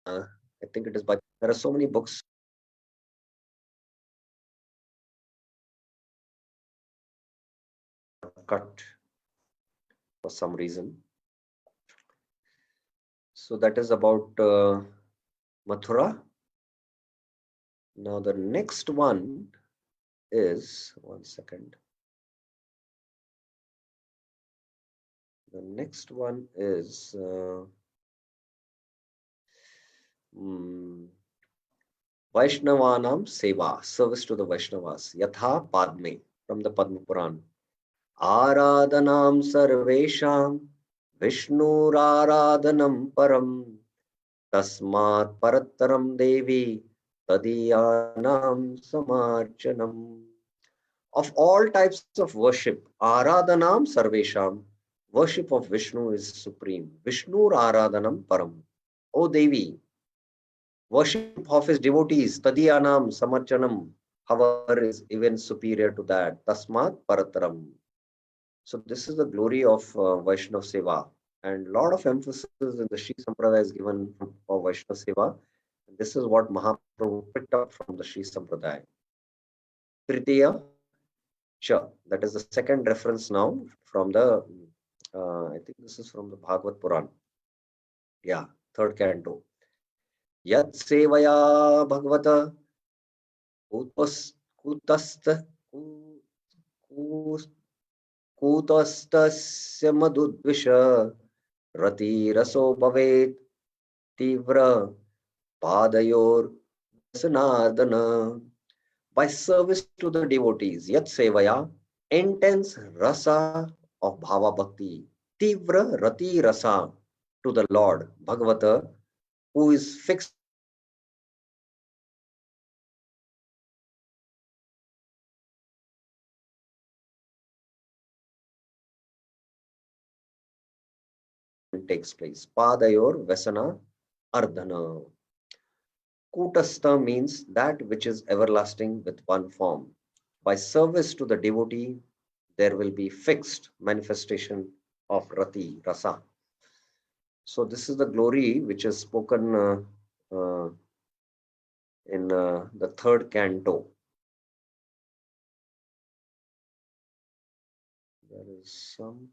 I think it is by, there are so many books cut for some reason. So that is about Mathura. Now the next one is, one second. The next one is Vaishnavanam Seva, service to the Vaishnavas. Yatha Padme, from the Padma Puran. Aradhanam Sarvesham Vishnuraradhanam Param Tasmat Parattaram Devi Tadiyanam Samarchanam. Of all types of worship, Aradhanam Sarvesham, worship of Vishnu is supreme. Vishnuraradhanam Param. O Devi, worship of his devotees, Tadiyanam Samarchanam, however, is even superior to that. Tasmat Parataram. So this is the glory of Vaishnava Seva. And a lot of emphasis in the Sri Sampradaya is given for Vaishnava Seva. This is what Mahaprabhu picked up from the Sri Sampradaya. Tritiya Cha, that is the second reference now from the, I think this is from the Bhagavad Puran. Yeah, third canto. Yat Sevaya Bhagavata Kutast Kutastasya Madhudvisha Rati Raso Bhavet Tivra Padayor Sanadana. By service to the devotees, Yat Sevaya, intense rasa of Bhava Bhakti, Tivra Rati Rasa to the Lord, Bhagavata, who is fixed takes place. Padayor Vasana Ardhana. Kutastha means that which is everlasting with one form. By service to the devotee, there will be fixed manifestation of Rati, Rasa. So this is the glory which is spoken in the third canto. There is some.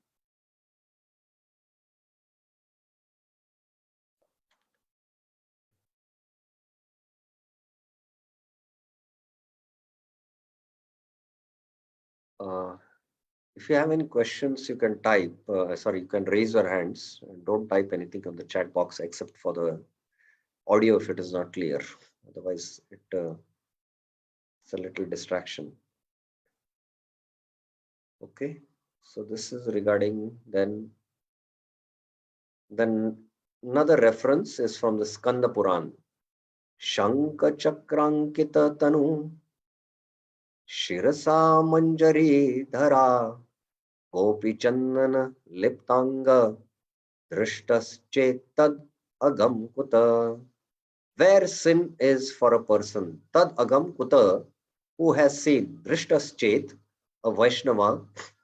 If you have any questions, you can type. You can raise your hands. And don't type anything on the chat box except for the audio if it is not clear. Otherwise, it's a little distraction. Okay, so this is regarding then another reference is from the Skanda Puran. Shanka Chakrankita Tanu Shirasa Manjari Dhara Gopi Chandana Liptanga Drishtas Chetad Agam Kuta. Where sin is for a person, Tad Agam Kuta, who has seen Drishtas Chet, a Vaishnava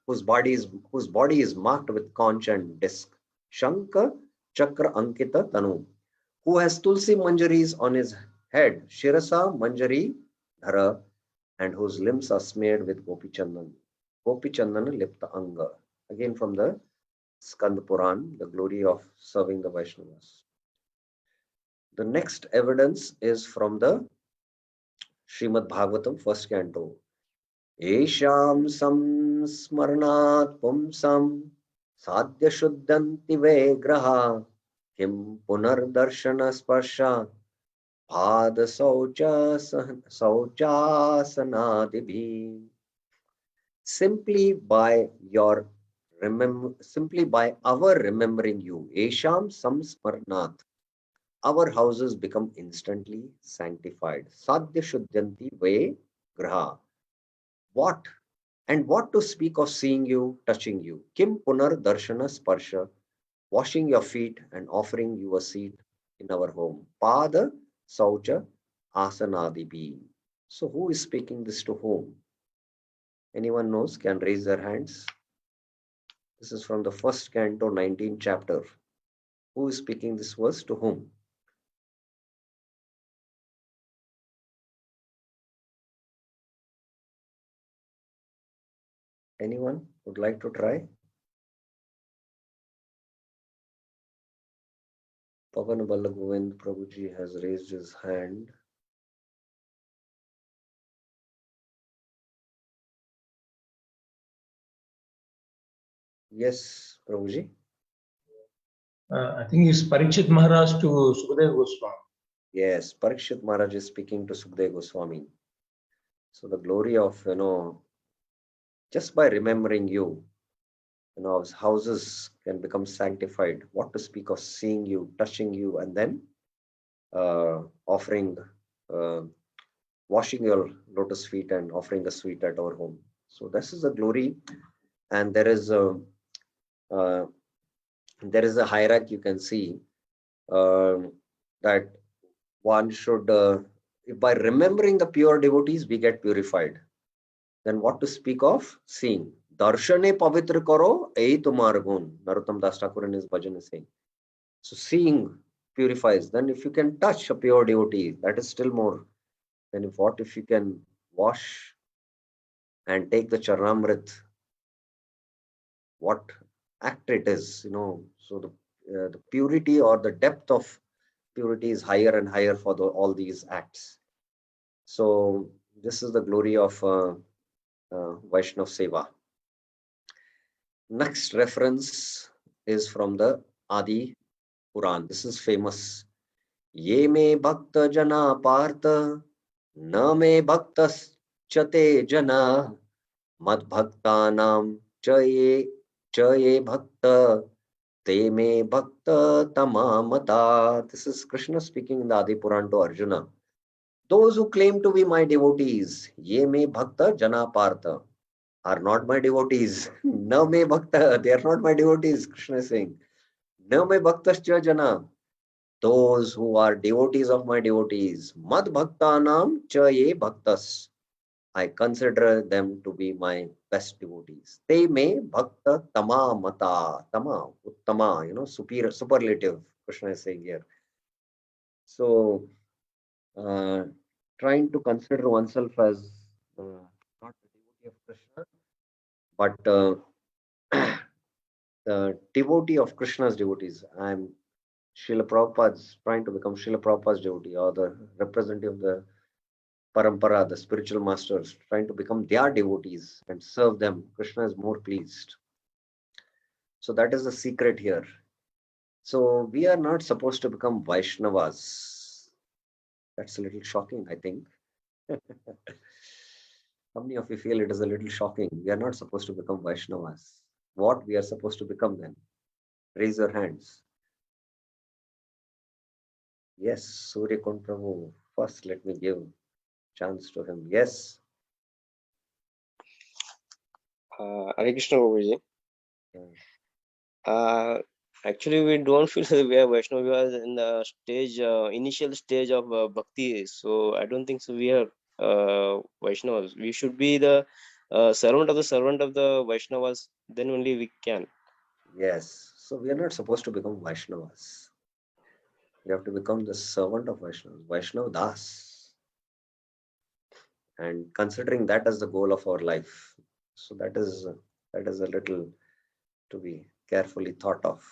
whose body is marked with conch and disc. Shanka Chakra Ankita Tanu, who has Tulsi Manjaris on his head, Shirasa Manjari Dhara, and whose limbs are smeared with Gopi Chandan. Gopi Chandana Lipta Anga. Again from the Skanda Puran, the glory of serving the Vaishnavas. The next evidence is from the Srimad Bhagavatam, first canto. Esham samsmarnat pumsam sadhya shuddhanti vegraha kim punardarshana sparsha bhada sauchasanadibhi. Simply by our remembering you, Esham samsmarnat, our houses become instantly sanctified. Sadhya shuddhanti ve graha. What? And what to speak of seeing you, touching you? Kim punar darshana sparsha, washing your feet and offering you a seat in our home. Pada saucha asanadibi. So who is speaking this to whom? Anyone knows can raise their hands. This is from the first canto, 19th chapter. Who is speaking this verse to whom? Anyone would like to try? Pavan Balla Govind Prabhuji has raised his hand. Yes, Prabhuji. I think it's Parikshit Maharaj to Sukadeva Goswami. Yes, Parikshit Maharaj is speaking to Sukadeva Goswami. So the glory of, just by remembering you, houses can become sanctified. What to speak of seeing you, touching you, and then offering, washing your lotus feet and offering a sweet at our home. So this is the glory, and there is a hierarchy you can see that one should, by remembering the pure devotees, we get purified. Then what to speak of seeing? Darshane pavitra karo, ei tumar gun. Narottam Das Thakur in his bhajan is saying. So seeing purifies. Then if you can touch a pure devotee, that is still more. Then if you can wash and take the Charanamrit, what act it is, So the purity or the depth of purity is higher and higher for all these acts. So this is the glory of Vaishnav Seva. Next reference is from the Adi Puran. This is famous. Ye me bhakta jana partha, na me bhaktas chate jana, mad bhaktanam chaye bhakta, te me bhakta tamamata. This is Krishna speaking in the Adi Puran to Arjuna. Those who claim to be my devotees, ye me bhakta jana partha, are not my devotees. Na me bhakta, they are not my devotees, Krishna is saying. Na me bhaktascha jana, those who are devotees of my devotees. Mad bhaktanam cha ye bhaktas, I consider them to be my best devotees. Te me bhakta tama mata, tama, uttama, superior, superlative, Krishna is saying here. So, trying to consider oneself as not a devotee of Krishna, but the devotee of Krishna's devotees. I'm Srila Prabhupada's trying to become Srila Prabhupada's devotee, or the representative of the Parampara, the spiritual masters, trying to become their devotees and serve them. Krishna is more pleased. So that is the secret here. So we are not supposed to become Vaishnavas. That's a little shocking, I think. How many of you feel it is a little shocking? We are not supposed to become Vaishnavas. What we are supposed to become then? Raise your hands. Yes, Surya Kund Prabhu. First, let me give chance to him. Yes. Hare Krishna Prabhuji. Yeah. Actually, we don't feel that we are Vaishnava. We are in the stage, initial stage of bhakti. So I don't think so. We are Vaishnavas. We should be the servant of the Vaishnavas. Then only we can. Yes. So we are not supposed to become Vaishnavas. We have to become the servant of Vaishnavas, Vaishnav Das. And considering that as the goal of our life. So that is a little to be carefully thought of.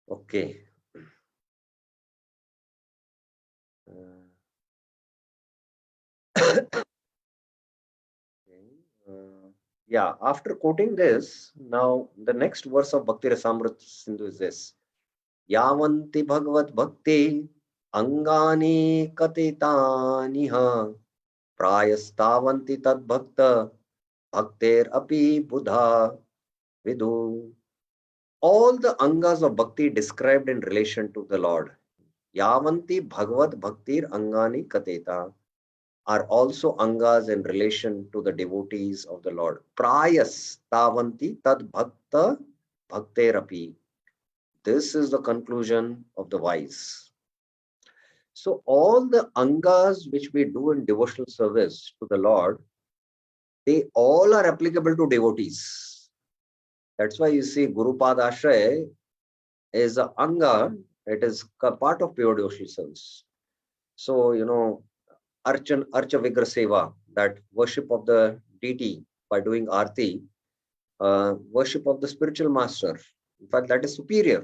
Okay. Yeah, after quoting this, now the next verse of Bhakti Rasamrita Sindhu is this. Yavanti Bhagavad Bhakti Angani Katitaniha Prayastavanti Tad Bhakta Bhakter Api Buddha Vidu. All the angas of bhakti described in relation to the Lord. Yavanti Bhagavad Bhaktir Angani Kateta are also angas in relation to the devotees of the Lord. Prayas tavanti tad bhakta bhakterapi. This is the conclusion of the wise. So all the angas which we do in devotional service to the Lord, they all are applicable to devotees. That's why you see Guru Padashraya is an anga, it is part of pure devotional service. So, Archa Vigra Seva, that worship of the deity by doing arti, worship of the spiritual master. In fact, that is superior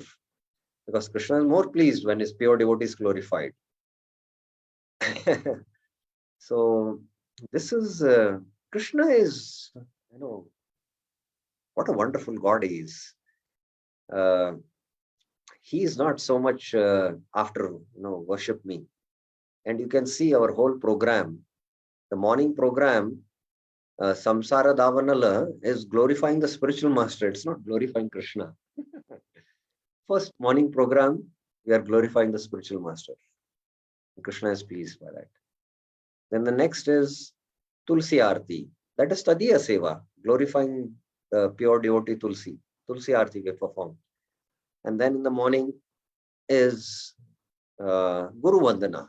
because Krishna is more pleased when his pure devotee is glorified. So, this is Krishna is, what a wonderful God he is. He is not so much after, worship me. And you can see our whole program, the morning program, Samsara Davanala is glorifying the spiritual master. It's not glorifying Krishna. First morning program, we are glorifying the spiritual master. Krishna is pleased by that. Then the next is Tulsi Arti. That is Tadiya Seva, glorifying the pure devotee Tulsi. Tulsi Arti we perform. And then in the morning is Guru Vandana,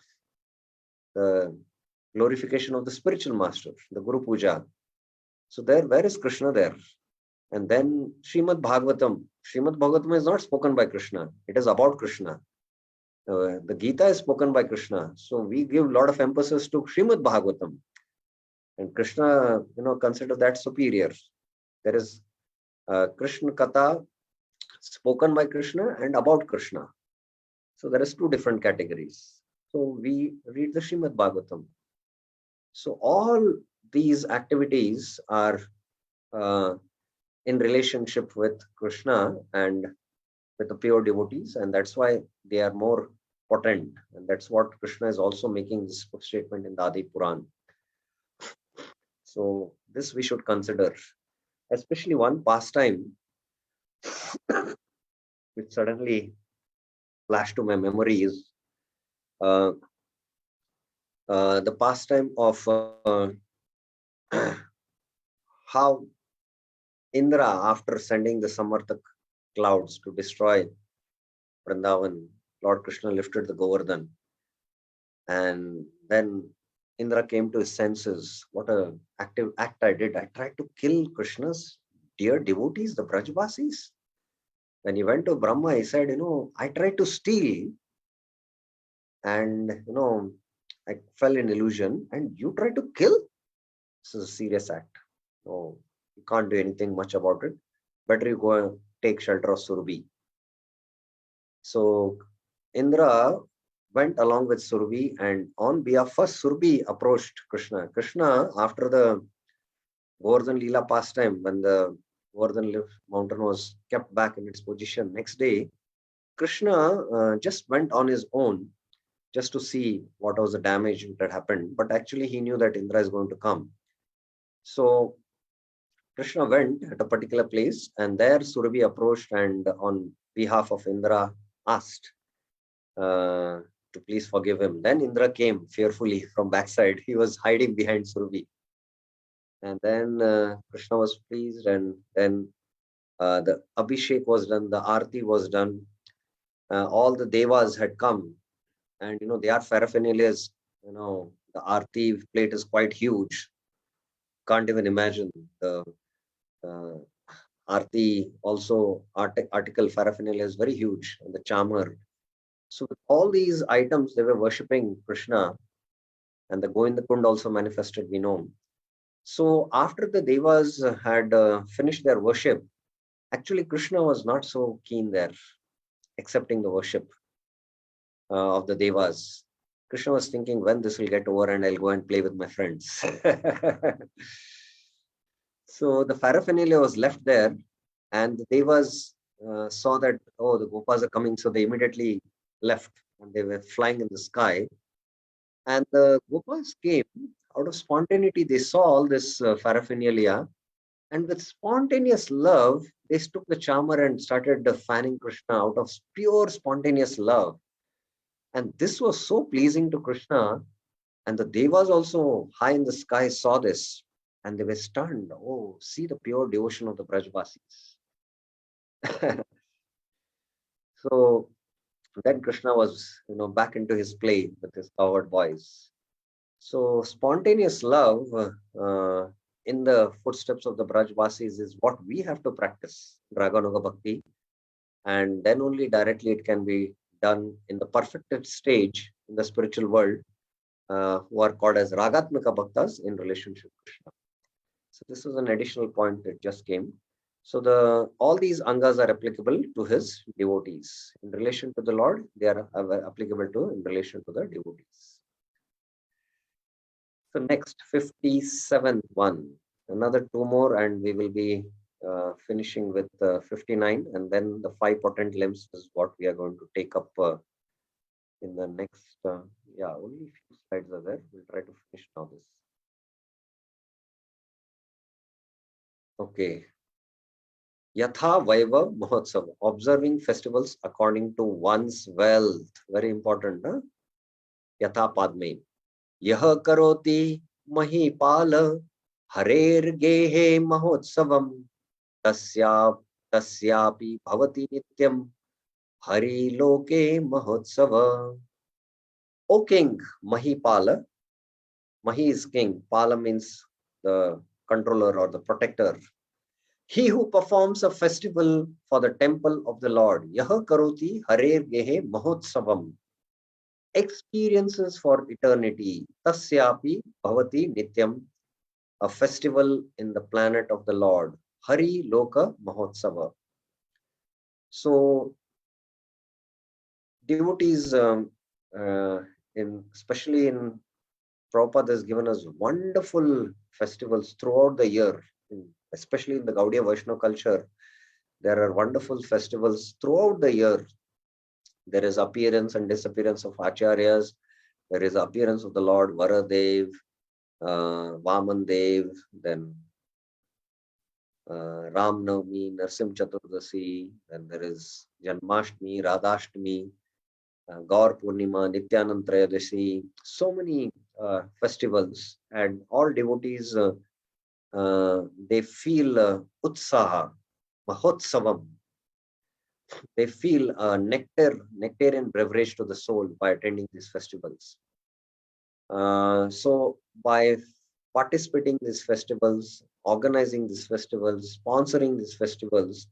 the glorification of the spiritual master, the Guru Puja. So there, where is Krishna there? And then Srimad Bhagavatam. Srimad Bhagavatam is not spoken by Krishna. It is about Krishna. The Gita is spoken by Krishna. So we give a lot of emphasis to Srimad Bhagavatam. And Krishna, consider that superior. There is Krishna Katha spoken by Krishna and about Krishna. So there is two different categories. So we read the Srimad Bhagavatam. So all these activities are in relationship with Krishna and with the pure devotees, and that's why they are more potent. And that's what Krishna is also making this statement in the Adi Puran. So this we should consider, especially one pastime which suddenly flashed to my memory is the pastime of how Indra, after sending the Samartak clouds to destroy Vrindavan, Lord Krishna lifted the Govardhan. And then Indra came to his senses. What an active act I did. I tried to kill Krishna's dear devotees, the Brajvasis. When he went to Brahma, he said, I tried to steal and, I fell in illusion and you tried to kill? This is a serious act. No, you can't do anything much about it. Better you go and take shelter of Surabhi. So Indra went along with Surabhi, and on behalf, first Surabhi approached Krishna. Krishna, after the Govardhan Leela pastime, when the Govardhan mountain was kept back in its position, next day, Krishna just went on his own just to see what was the damage that happened. But actually, he knew that Indra is going to come. So Krishna went at a particular place, and there Surabhi approached and on behalf of Indra asked to please forgive him. Then Indra came fearfully from backside. He was hiding behind Surabhi. And then Krishna was pleased, and then the Abhishek was done, the Aarti was done. All the Devas had come, and their paraphernalia, the Aarti plate is quite huge. Can't even imagine. The Aarti also article paraphernalia is very huge, and the chamar. So with all these items, they were worshipping Krishna, and the Govinda Kund also manifested, we know. So after the Devas had finished their worship, actually Krishna was not so keen there, accepting the worship of the Devas. Krishna was thinking when this will get over and I'll go and play with my friends. So the paraphernalia was left there, and the Devas saw that, oh, the Gopas are coming, so they immediately left and they were flying in the sky. And the Gopas came out of spontaneity. They saw all this paraphernalia, and with spontaneous love, they took the charmer and started fanning Krishna out of pure spontaneous love. And this was so pleasing to Krishna. And the Devas also high in the sky saw this, and they were stunned. Oh, see the pure devotion of the Brajvasis. So then Krishna was, back into his play with his coward voice. So spontaneous love in the footsteps of the Brajvasis is what we have to practice, Raganuga Bhakti, and then only directly it can be done in the perfected stage in the spiritual world, who are called as Ragatmika Bhaktas in relationship to Krishna. So this is an additional point that just came. So all these angas are applicable to his devotees. In relation to the Lord, they are applicable to in relation to the devotees. So next, 57th one. Another two more and we will be finishing with 59, and then the 5 potent limbs is what we are going to take up in the next, only few slides are there. We'll try to finish now this. Okay. Yatha Vaiva Mahotsav, observing festivals according to one's wealth. Very important, huh? Yatha Padme. Yaha Karoti Mahipala Harer Gehe Mahotsavam Tasyapi Bhavati Nityam Hari Loke Mahotsava. O King Mahipala, Mahi is king, Pala means the controller or the protector. He who performs a festival for the temple of the Lord, Yaha Karoti Harer Gehe Mahotsavam, experiences for eternity, Tasyapi Bhavati Nityam, a festival in the planet of the Lord, Hari Loka Mahotsava. So devotees, especially in Prabhupada, has given us wonderful festivals throughout the year, especially in the Gaudiya Vaishnava culture. There are wonderful festivals throughout the year. There is appearance and disappearance of acharyas. There is appearance of the Lord Varadev, Vaman Dev, then Ram Navami, Narsim Chaturdasi, then there is Janmashtami, Radhashtami, Gaur Purnima, Nityanand Trayodasi, so many festivals, and all devotees, they feel utsaha, mahotsavam. They feel nectarian beverage to the soul by attending these festivals. So by participating in these festivals, organizing these festivals, sponsoring these festivals,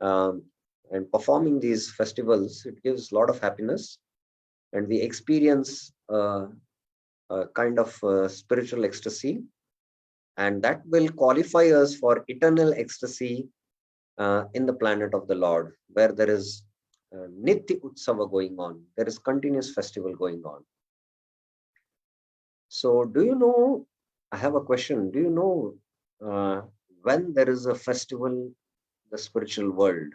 and performing these festivals, it gives a lot of happiness, and we experience a kind of spiritual ecstasy, and that will qualify us for eternal ecstasy in the planet of the Lord, where there is Nitya Utsava going on. There is continuous festival going on. So do you know, I have a question. Do you know when there is a festival in the spiritual world?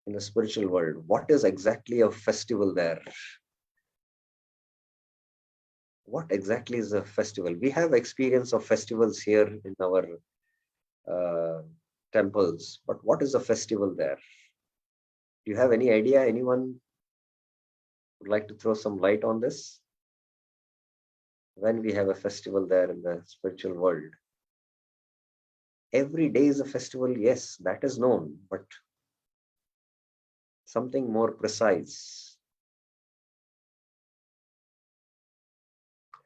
In the spiritual world, what is exactly a festival there? What exactly is a festival? We have experience of festivals here in our temples, but what is a festival there? Do you have any idea? Anyone would like to throw some light on this? When we have a festival there in the spiritual world? Every day is a festival, yes, that is known, but something more precise.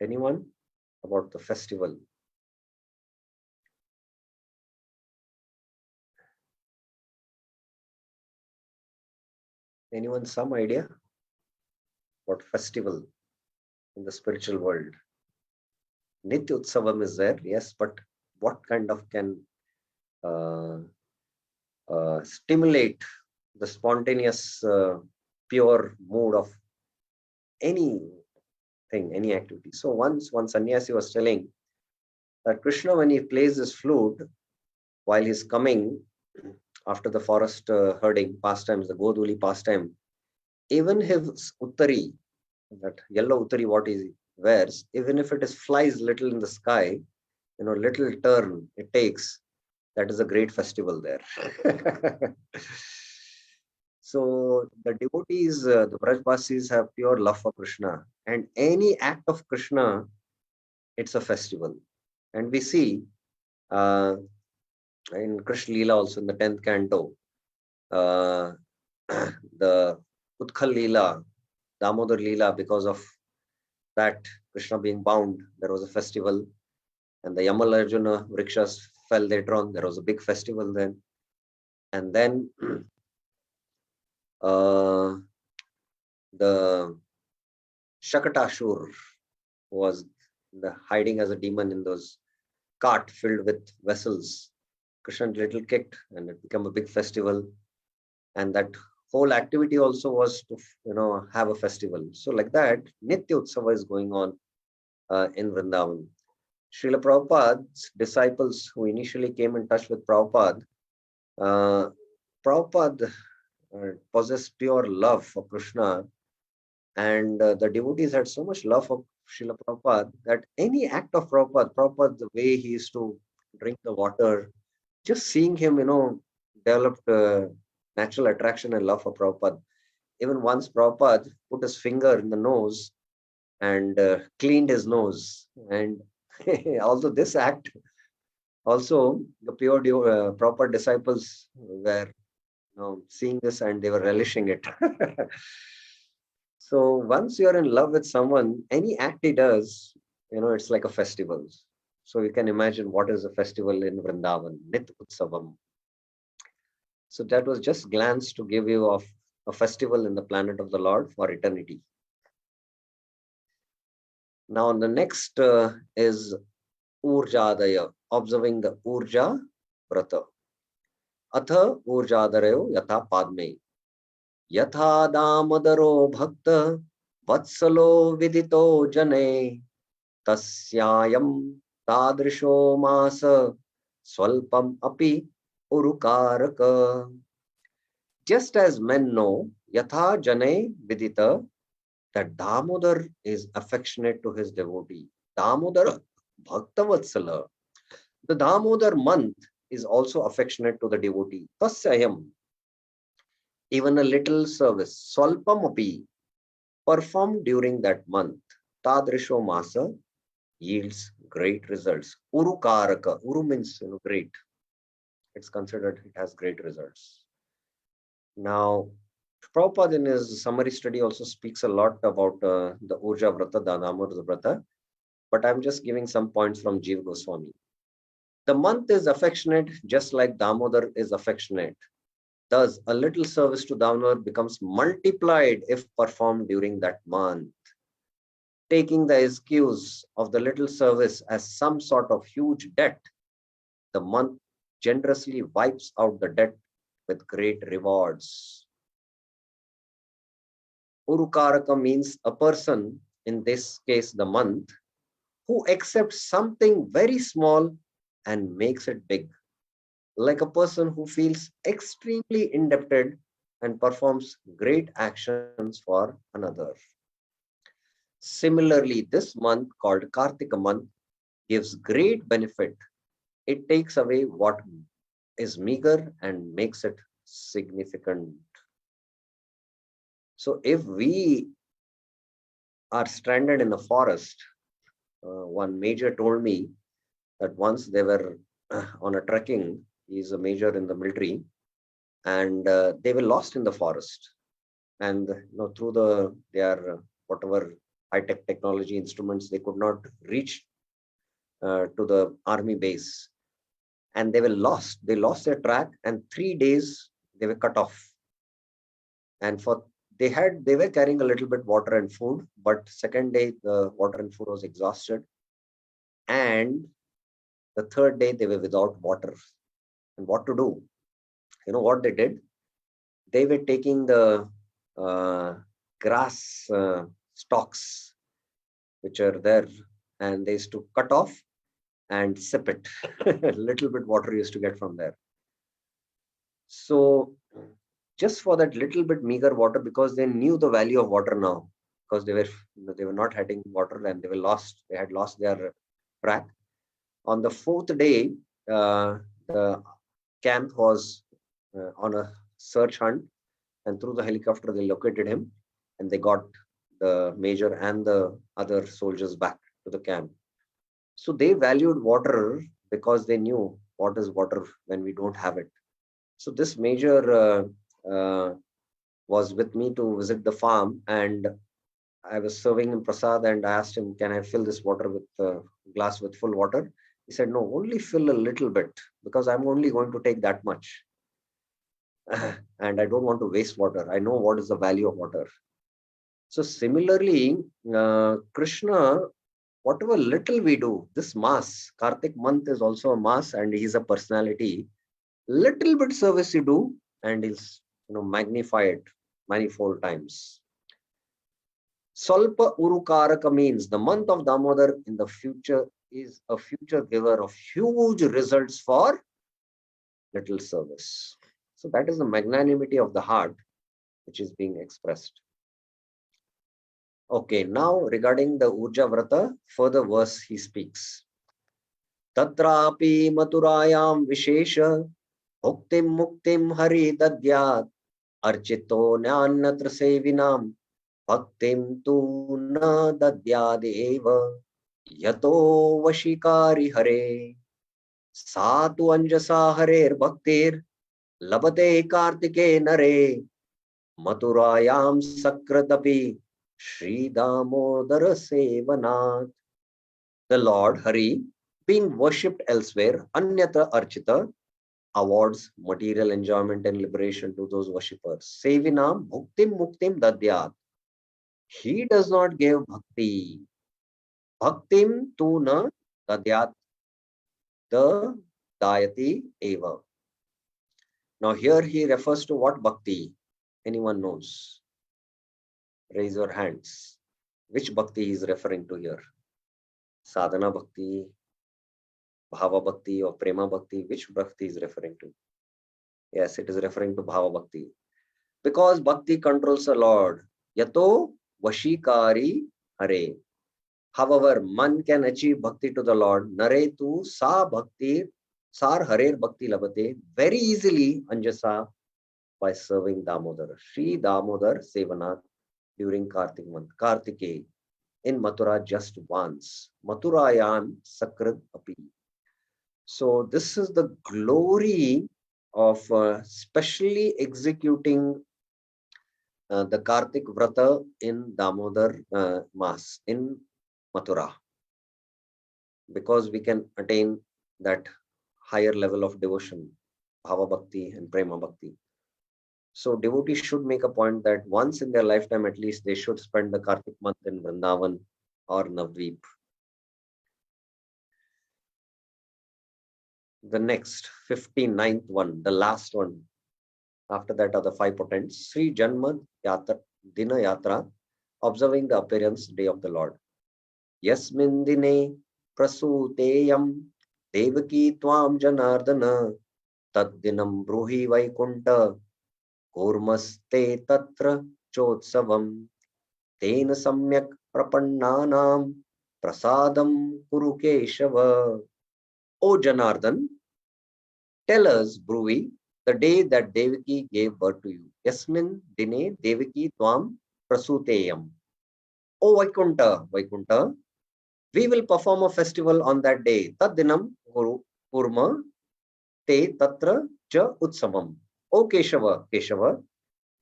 Anyone about the festival? Anyone some idea about festival in the spiritual world? Nitya Utsavam is there, yes, but what kind of can stimulate the spontaneous, pure mood of anything, any activity. So once one sannyasi was telling that Krishna, when he plays his flute while he's coming after the forest herding pastimes, the Goduli pastime, even his uttari, that yellow uttari what he wears, even if it is flies little in the sky, little turn it takes, that is a great festival there. So the devotees, the Brajbasis have pure love for Krishna, and any act of Krishna, it's a festival. And we see in Krishna Leela also in the 10th canto, uh, the Utkal Leela, Damodar Leela, because of that Krishna being bound, there was a festival, and the Yamal Arjuna Vrikshas fell later on, there was a big festival then. And then the Shakatashur was hiding as a demon in those cart filled with vessels. Krishna little kicked and it became a big festival. And that whole activity also was to, have a festival. So like that, Nitya Utsava is going on in Vrindavan. Srila Prabhupada's disciples who initially came in touch with Prabhupada, Prabhupada possessed pure love for Krishna, and the devotees had so much love for Srila Prabhupada that any act of Prabhupada, the way he used to drink the water, just seeing him, developed natural attraction and love for Prabhupada. Even once Prabhupada put his finger in the nose and cleaned his nose. And although this act, also the pure Prabhupada disciples were seeing this and they were relishing it. So once you're in love with someone, any act he does, it's like a festival. So you can imagine what is a festival in Vrindavan, Nit Utsavam. So that was just glance to give you of a festival in the planet of the Lord for eternity. Now the next is Urjadaya, observing the Urja Vrata. Atha Urjadarayo Yatha Padme. Yatha Damadaro Bhakta Vatsalo Vidito Jane Tasyayam Tadrisho Masa Swalpam Api Urukaraka. Just as men know, Yatha Jane Vidita, that Damodar is affectionate to his devotee. Damodar Bhakta Vatsala. The Damodar month is also affectionate to the devotee. Tasyayam. Even a little service, Swalpamapi, performed during that month, Tadrisho Masa, yields great results. Urukaraka, Uru means great. It's considered it has great results. Now, Prabhupada in his summary study also speaks a lot about the Urja Vrata, the Damodar Vrata, but I'm just giving some points from Jiva Goswami. The month is affectionate just like Damodar is affectionate. Thus, a little service to Damodar becomes multiplied if performed during that month. Taking the excuse of the little service as some sort of huge debt, the month generously wipes out the debt with great rewards. Urukaraka means a person, in this case the month, who accepts something very small and makes it big. Like a person who feels extremely indebted and performs great actions for another. Similarly, this month called Kartika month gives great benefit. It takes away what is meager and makes it significant. So if we are stranded in a forest, one major told me that once they were on a trekking, he's a major in the military, and they were lost in the forest. And through their whatever high-tech technology instruments, they could not reach to the army base, and they were lost. They lost their track, and 3 days they were cut off. And they were carrying a little bit water and food, but second day the water and food was exhausted, and the third day they were without water. And what to do? You know what they did? They were taking the grass stalks which are there, and they used to cut off and sip it. A little bit water used to get from there. So just for that little bit meager water, because they knew the value of water now, because they were not having water and they had lost their track. On the fourth day, the camp was on a search hunt, and through the helicopter they located him, and they got the major and the other soldiers back to the camp. So they valued water because they knew what is water when we don't have it. So this major was with me to visit the farm, and I was serving him prasad, and I asked him, can I fill this water with glass with full water? He said, no, only fill a little bit, because I'm only going to take that much. And I don't want to waste water. I know what is the value of water. So similarly, Krishna, whatever little we do, this mass, Kartik month is also a mass, and he's a personality. Little bit service you do, and he'll magnify it manifold times. Salpa Urukaraka means the month of Damodar in the future is a future giver of huge results for little service. So that is the magnanimity of the heart which is being expressed. Okay, now regarding the Urja Vrata, further verse he speaks. Tatrapi maturayam vishesha bhuktim muktim hari dadyat archito nyannatra sevinam bhaktim tu na dadyadeva yato vashikari hare satu anjasa harer bhaktir labate kartike nare maturayam sakratapi Sri Damodara Sevanat. The Lord Hari, being worshipped elsewhere, Anyatra Archita, awards material enjoyment and liberation to those worshippers. Sevinam Bhuktim Muktim Dadyat. He does not give bhakti. Bhaktim tu na dadyat, the dayati eva. Now here he refers to what bhakti? Anyone knows? Raise your hands. Which bhakti he is referring to here? Sadhana bhakti, bhava bhakti, or prema bhakti? Which bhakti is referring to? Yes, it is referring to bhava bhakti. Because bhakti controls the Lord. Yato vashikari hare. However, man can achieve bhakti to the Lord. Nare tu sa bhakti, sar harer bhakti labate. Very easily, Anjasa, by serving Damodar. Sri Damodar Sevanath during Kartik month. Kartike. In Mathura just once. Mathurayan Sakrat Api. So this is the glory of specially executing the Kartik Vrata in Damodar Mass in Mathura. Because we can attain that higher level of devotion, Bhava Bhakti and Prema Bhakti. So devotees should make a point that once in their lifetime at least they should spend the Kartik month in Vrindavan or Navdeep. The next 59th one, the last one. After that are the 5 potents. Sri Janma Yatra, Dina Yatra, observing the appearance day of the Lord. Yasmin Dine Prasuteyam Devaki Tvam Janardana Tad Dinam Bruhi Vaikunta Kurmaste Tatra Chotsavam Tena Samyak Prapannanam Prasadam Kuru Keshava. O Janardan, tell us, Bruhi, the day that Devaki gave birth to you. Yasmin Dine Devaki Tvam Prasuteyam. O Vaikunta, we will perform a festival on that day. Tad Dinam Kurma Te Tatra Cha Utsavam. O Keshava,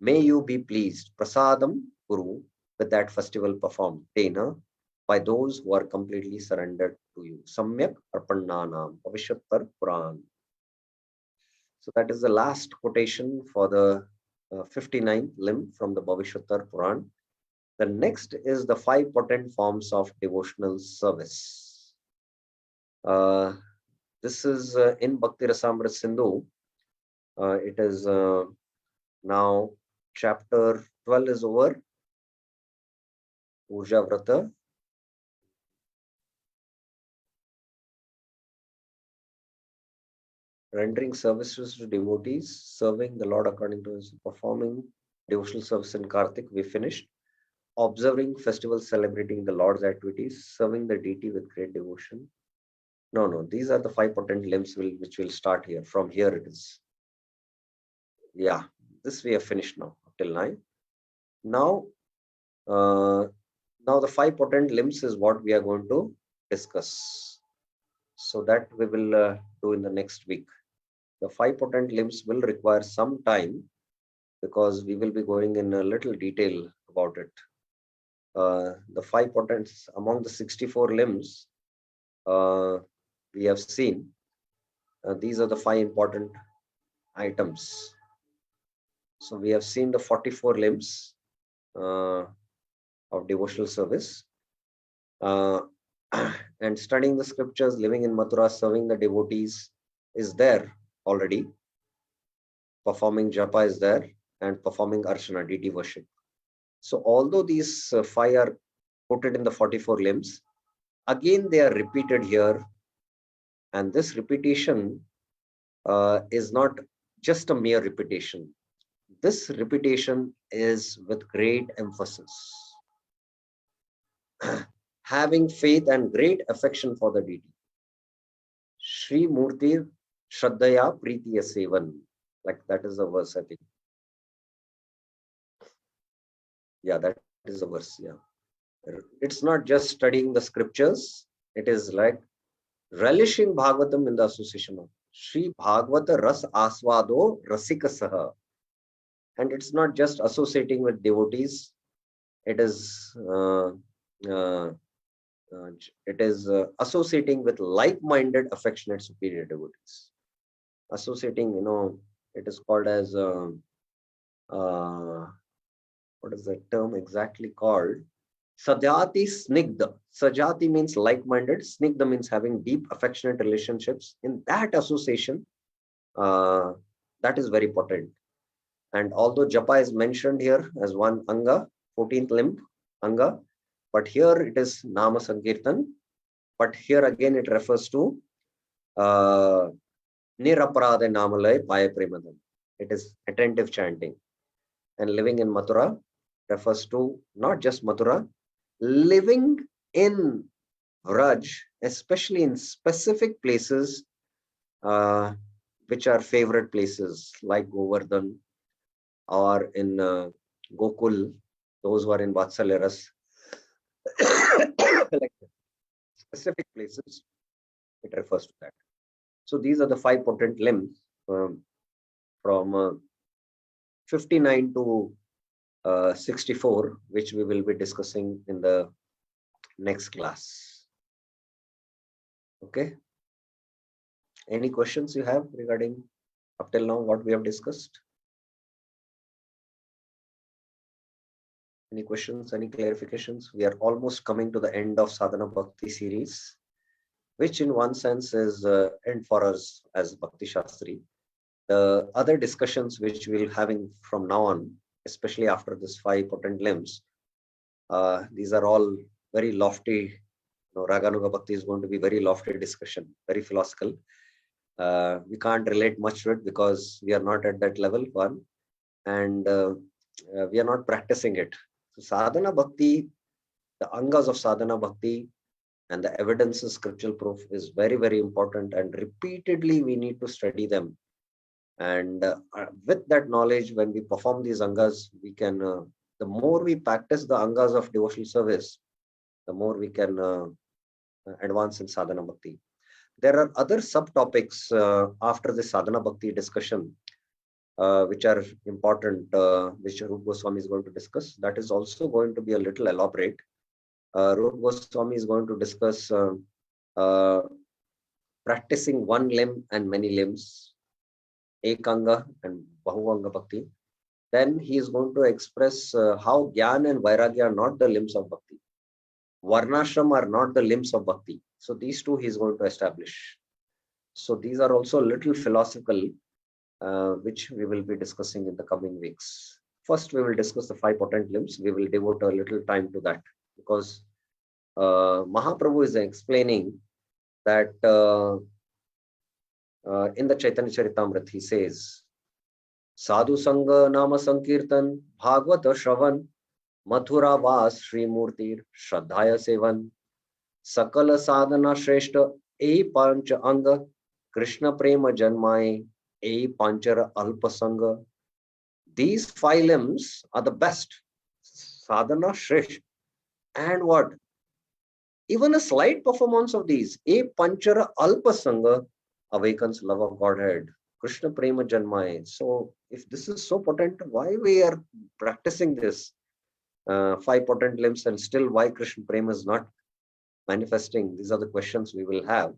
may you be pleased. Prasadam Kuru, with that festival performed. Tena, by those who are completely surrendered to you. Samyak Arpannanam, Bhavishyatar Puran. So that is the last quotation for the 59th limb from the Bhavishyatar Puran. The next is the 5 potent forms of devotional service. This is in Bhakti Rasamrita Sindhu. It is now chapter 12 is over. Puja Vrata, rendering services to devotees, serving the Lord according to his performing devotional service in Kartik, we finished. Observing festivals, celebrating the Lord's activities, serving the deity with great devotion. No, these are the 5 potent limbs which will start here. From here it is. Yeah, this we have finished now, till 9. Now, now the 5 potent limbs is what we are going to discuss. So that we will do in the next week. The 5 potent limbs will require some time because we will be going in a little detail about it. The 5 potents among the 64 limbs we have seen. These are the 5 important items. So we have seen the 44 limbs of devotional service. And studying the scriptures, living in Mathura, serving the devotees is there already. Performing japa is there, and performing archana, deity worship. So although these 5 are put in the 44 limbs, again they are repeated here. And this repetition is not just a mere repetition. This repetition is with great emphasis. Having faith and great affection for the deity. Shri Murti Shraddhaya Pritiya Sevan. Like that is a verse, I think. Yeah, that is a verse. Yeah. It's not just studying the scriptures. It is like relishing Bhagavatam in the association of Shri Bhagavata Ras Aswado Rasika Saha. And it's not just associating with devotees. It is associating with like-minded, affectionate, superior devotees. Associating, it is called as what is the term exactly called? Sajati Snigdha. Sajati means like-minded. Snigdha means having deep, affectionate relationships. In that association, that is very potent. And although japa is mentioned here as one anga, 14th limb anga, but here it is nama sankirtan. But here again it refers to niraparade namalay paya premadam. It is attentive chanting. And living in Mathura refers to not just Mathura, living in Vraj, especially in specific places which are favorite places like Govardhan or in Gokul, those who are in Vatsalyaras, like specific places, it refers to that. So these are the 5 potent limbs from 59 to 64, which we will be discussing in the next class. Okay. Any questions you have regarding up till now what we have discussed? Any questions, any clarifications? We are almost coming to the end of Sadhana Bhakti series, which in one sense is end for us as Bhakti Shastri. The other discussions which we'll having from now on, especially after this 5 potent limbs, these are all very lofty. Raganuga Bhakti is going to be very lofty discussion, very philosophical. We can't relate much to it because we are not at that level, one, and we are not practicing it. So Sadhana Bhakti, the angas of Sadhana Bhakti and the evidences, scriptural proof is very, very important, and repeatedly we need to study them. And with that knowledge, when we perform these angas, we can, the more we practice the angas of devotional service, the more we can advance in Sadhana Bhakti. There are other subtopics after the Sadhana Bhakti discussion, which are important, which Rupa Goswami is going to discuss. That is also going to be a little elaborate. Rupa Goswami is going to discuss practicing one limb and many limbs, Ekanga and Bahuvanga Bhakti. Then he is going to express how Jnana and Vairagya are not the limbs of Bhakti. Varnashram are not the limbs of Bhakti. So these two he is going to establish. So these are also a little philosophical, which we will be discussing in the coming weeks. First, we will discuss the 5 potent limbs. We will devote a little time to that. because Mahaprabhu is explaining that in the Chaitanya Charitamrita he says, Sadhu Sangha Nama Sankirtan Bhagavata Shravan Mathura Vas Sri Murtir Shraddhaya Sevan Sakala Sadhana Shreshta E Pancha Anga Krishna Prema Janmai E Panchara Alpa Sangha. These 5 limbs are the best. Sadhana Shresh. And what? Even a slight performance of these, E Panchara Alpa Sangha, awakens love of Godhead. Krishna Prema Janmai. So if this is so potent, why we are practicing this 5 potent limbs, and still why Krishna Prema is not manifesting? These are the questions we will have.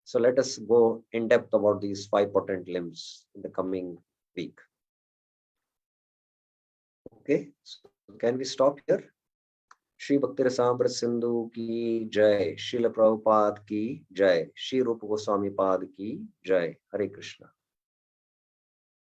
So let us go in depth about these 5 potent limbs in the coming week. Okay, so can we stop here? Shri Bhakti Rasamrita Sindhu ki jai, Srila Prabhupada ki jai, Shri Rupa Goswami Pad ki jai. Hare Krishna.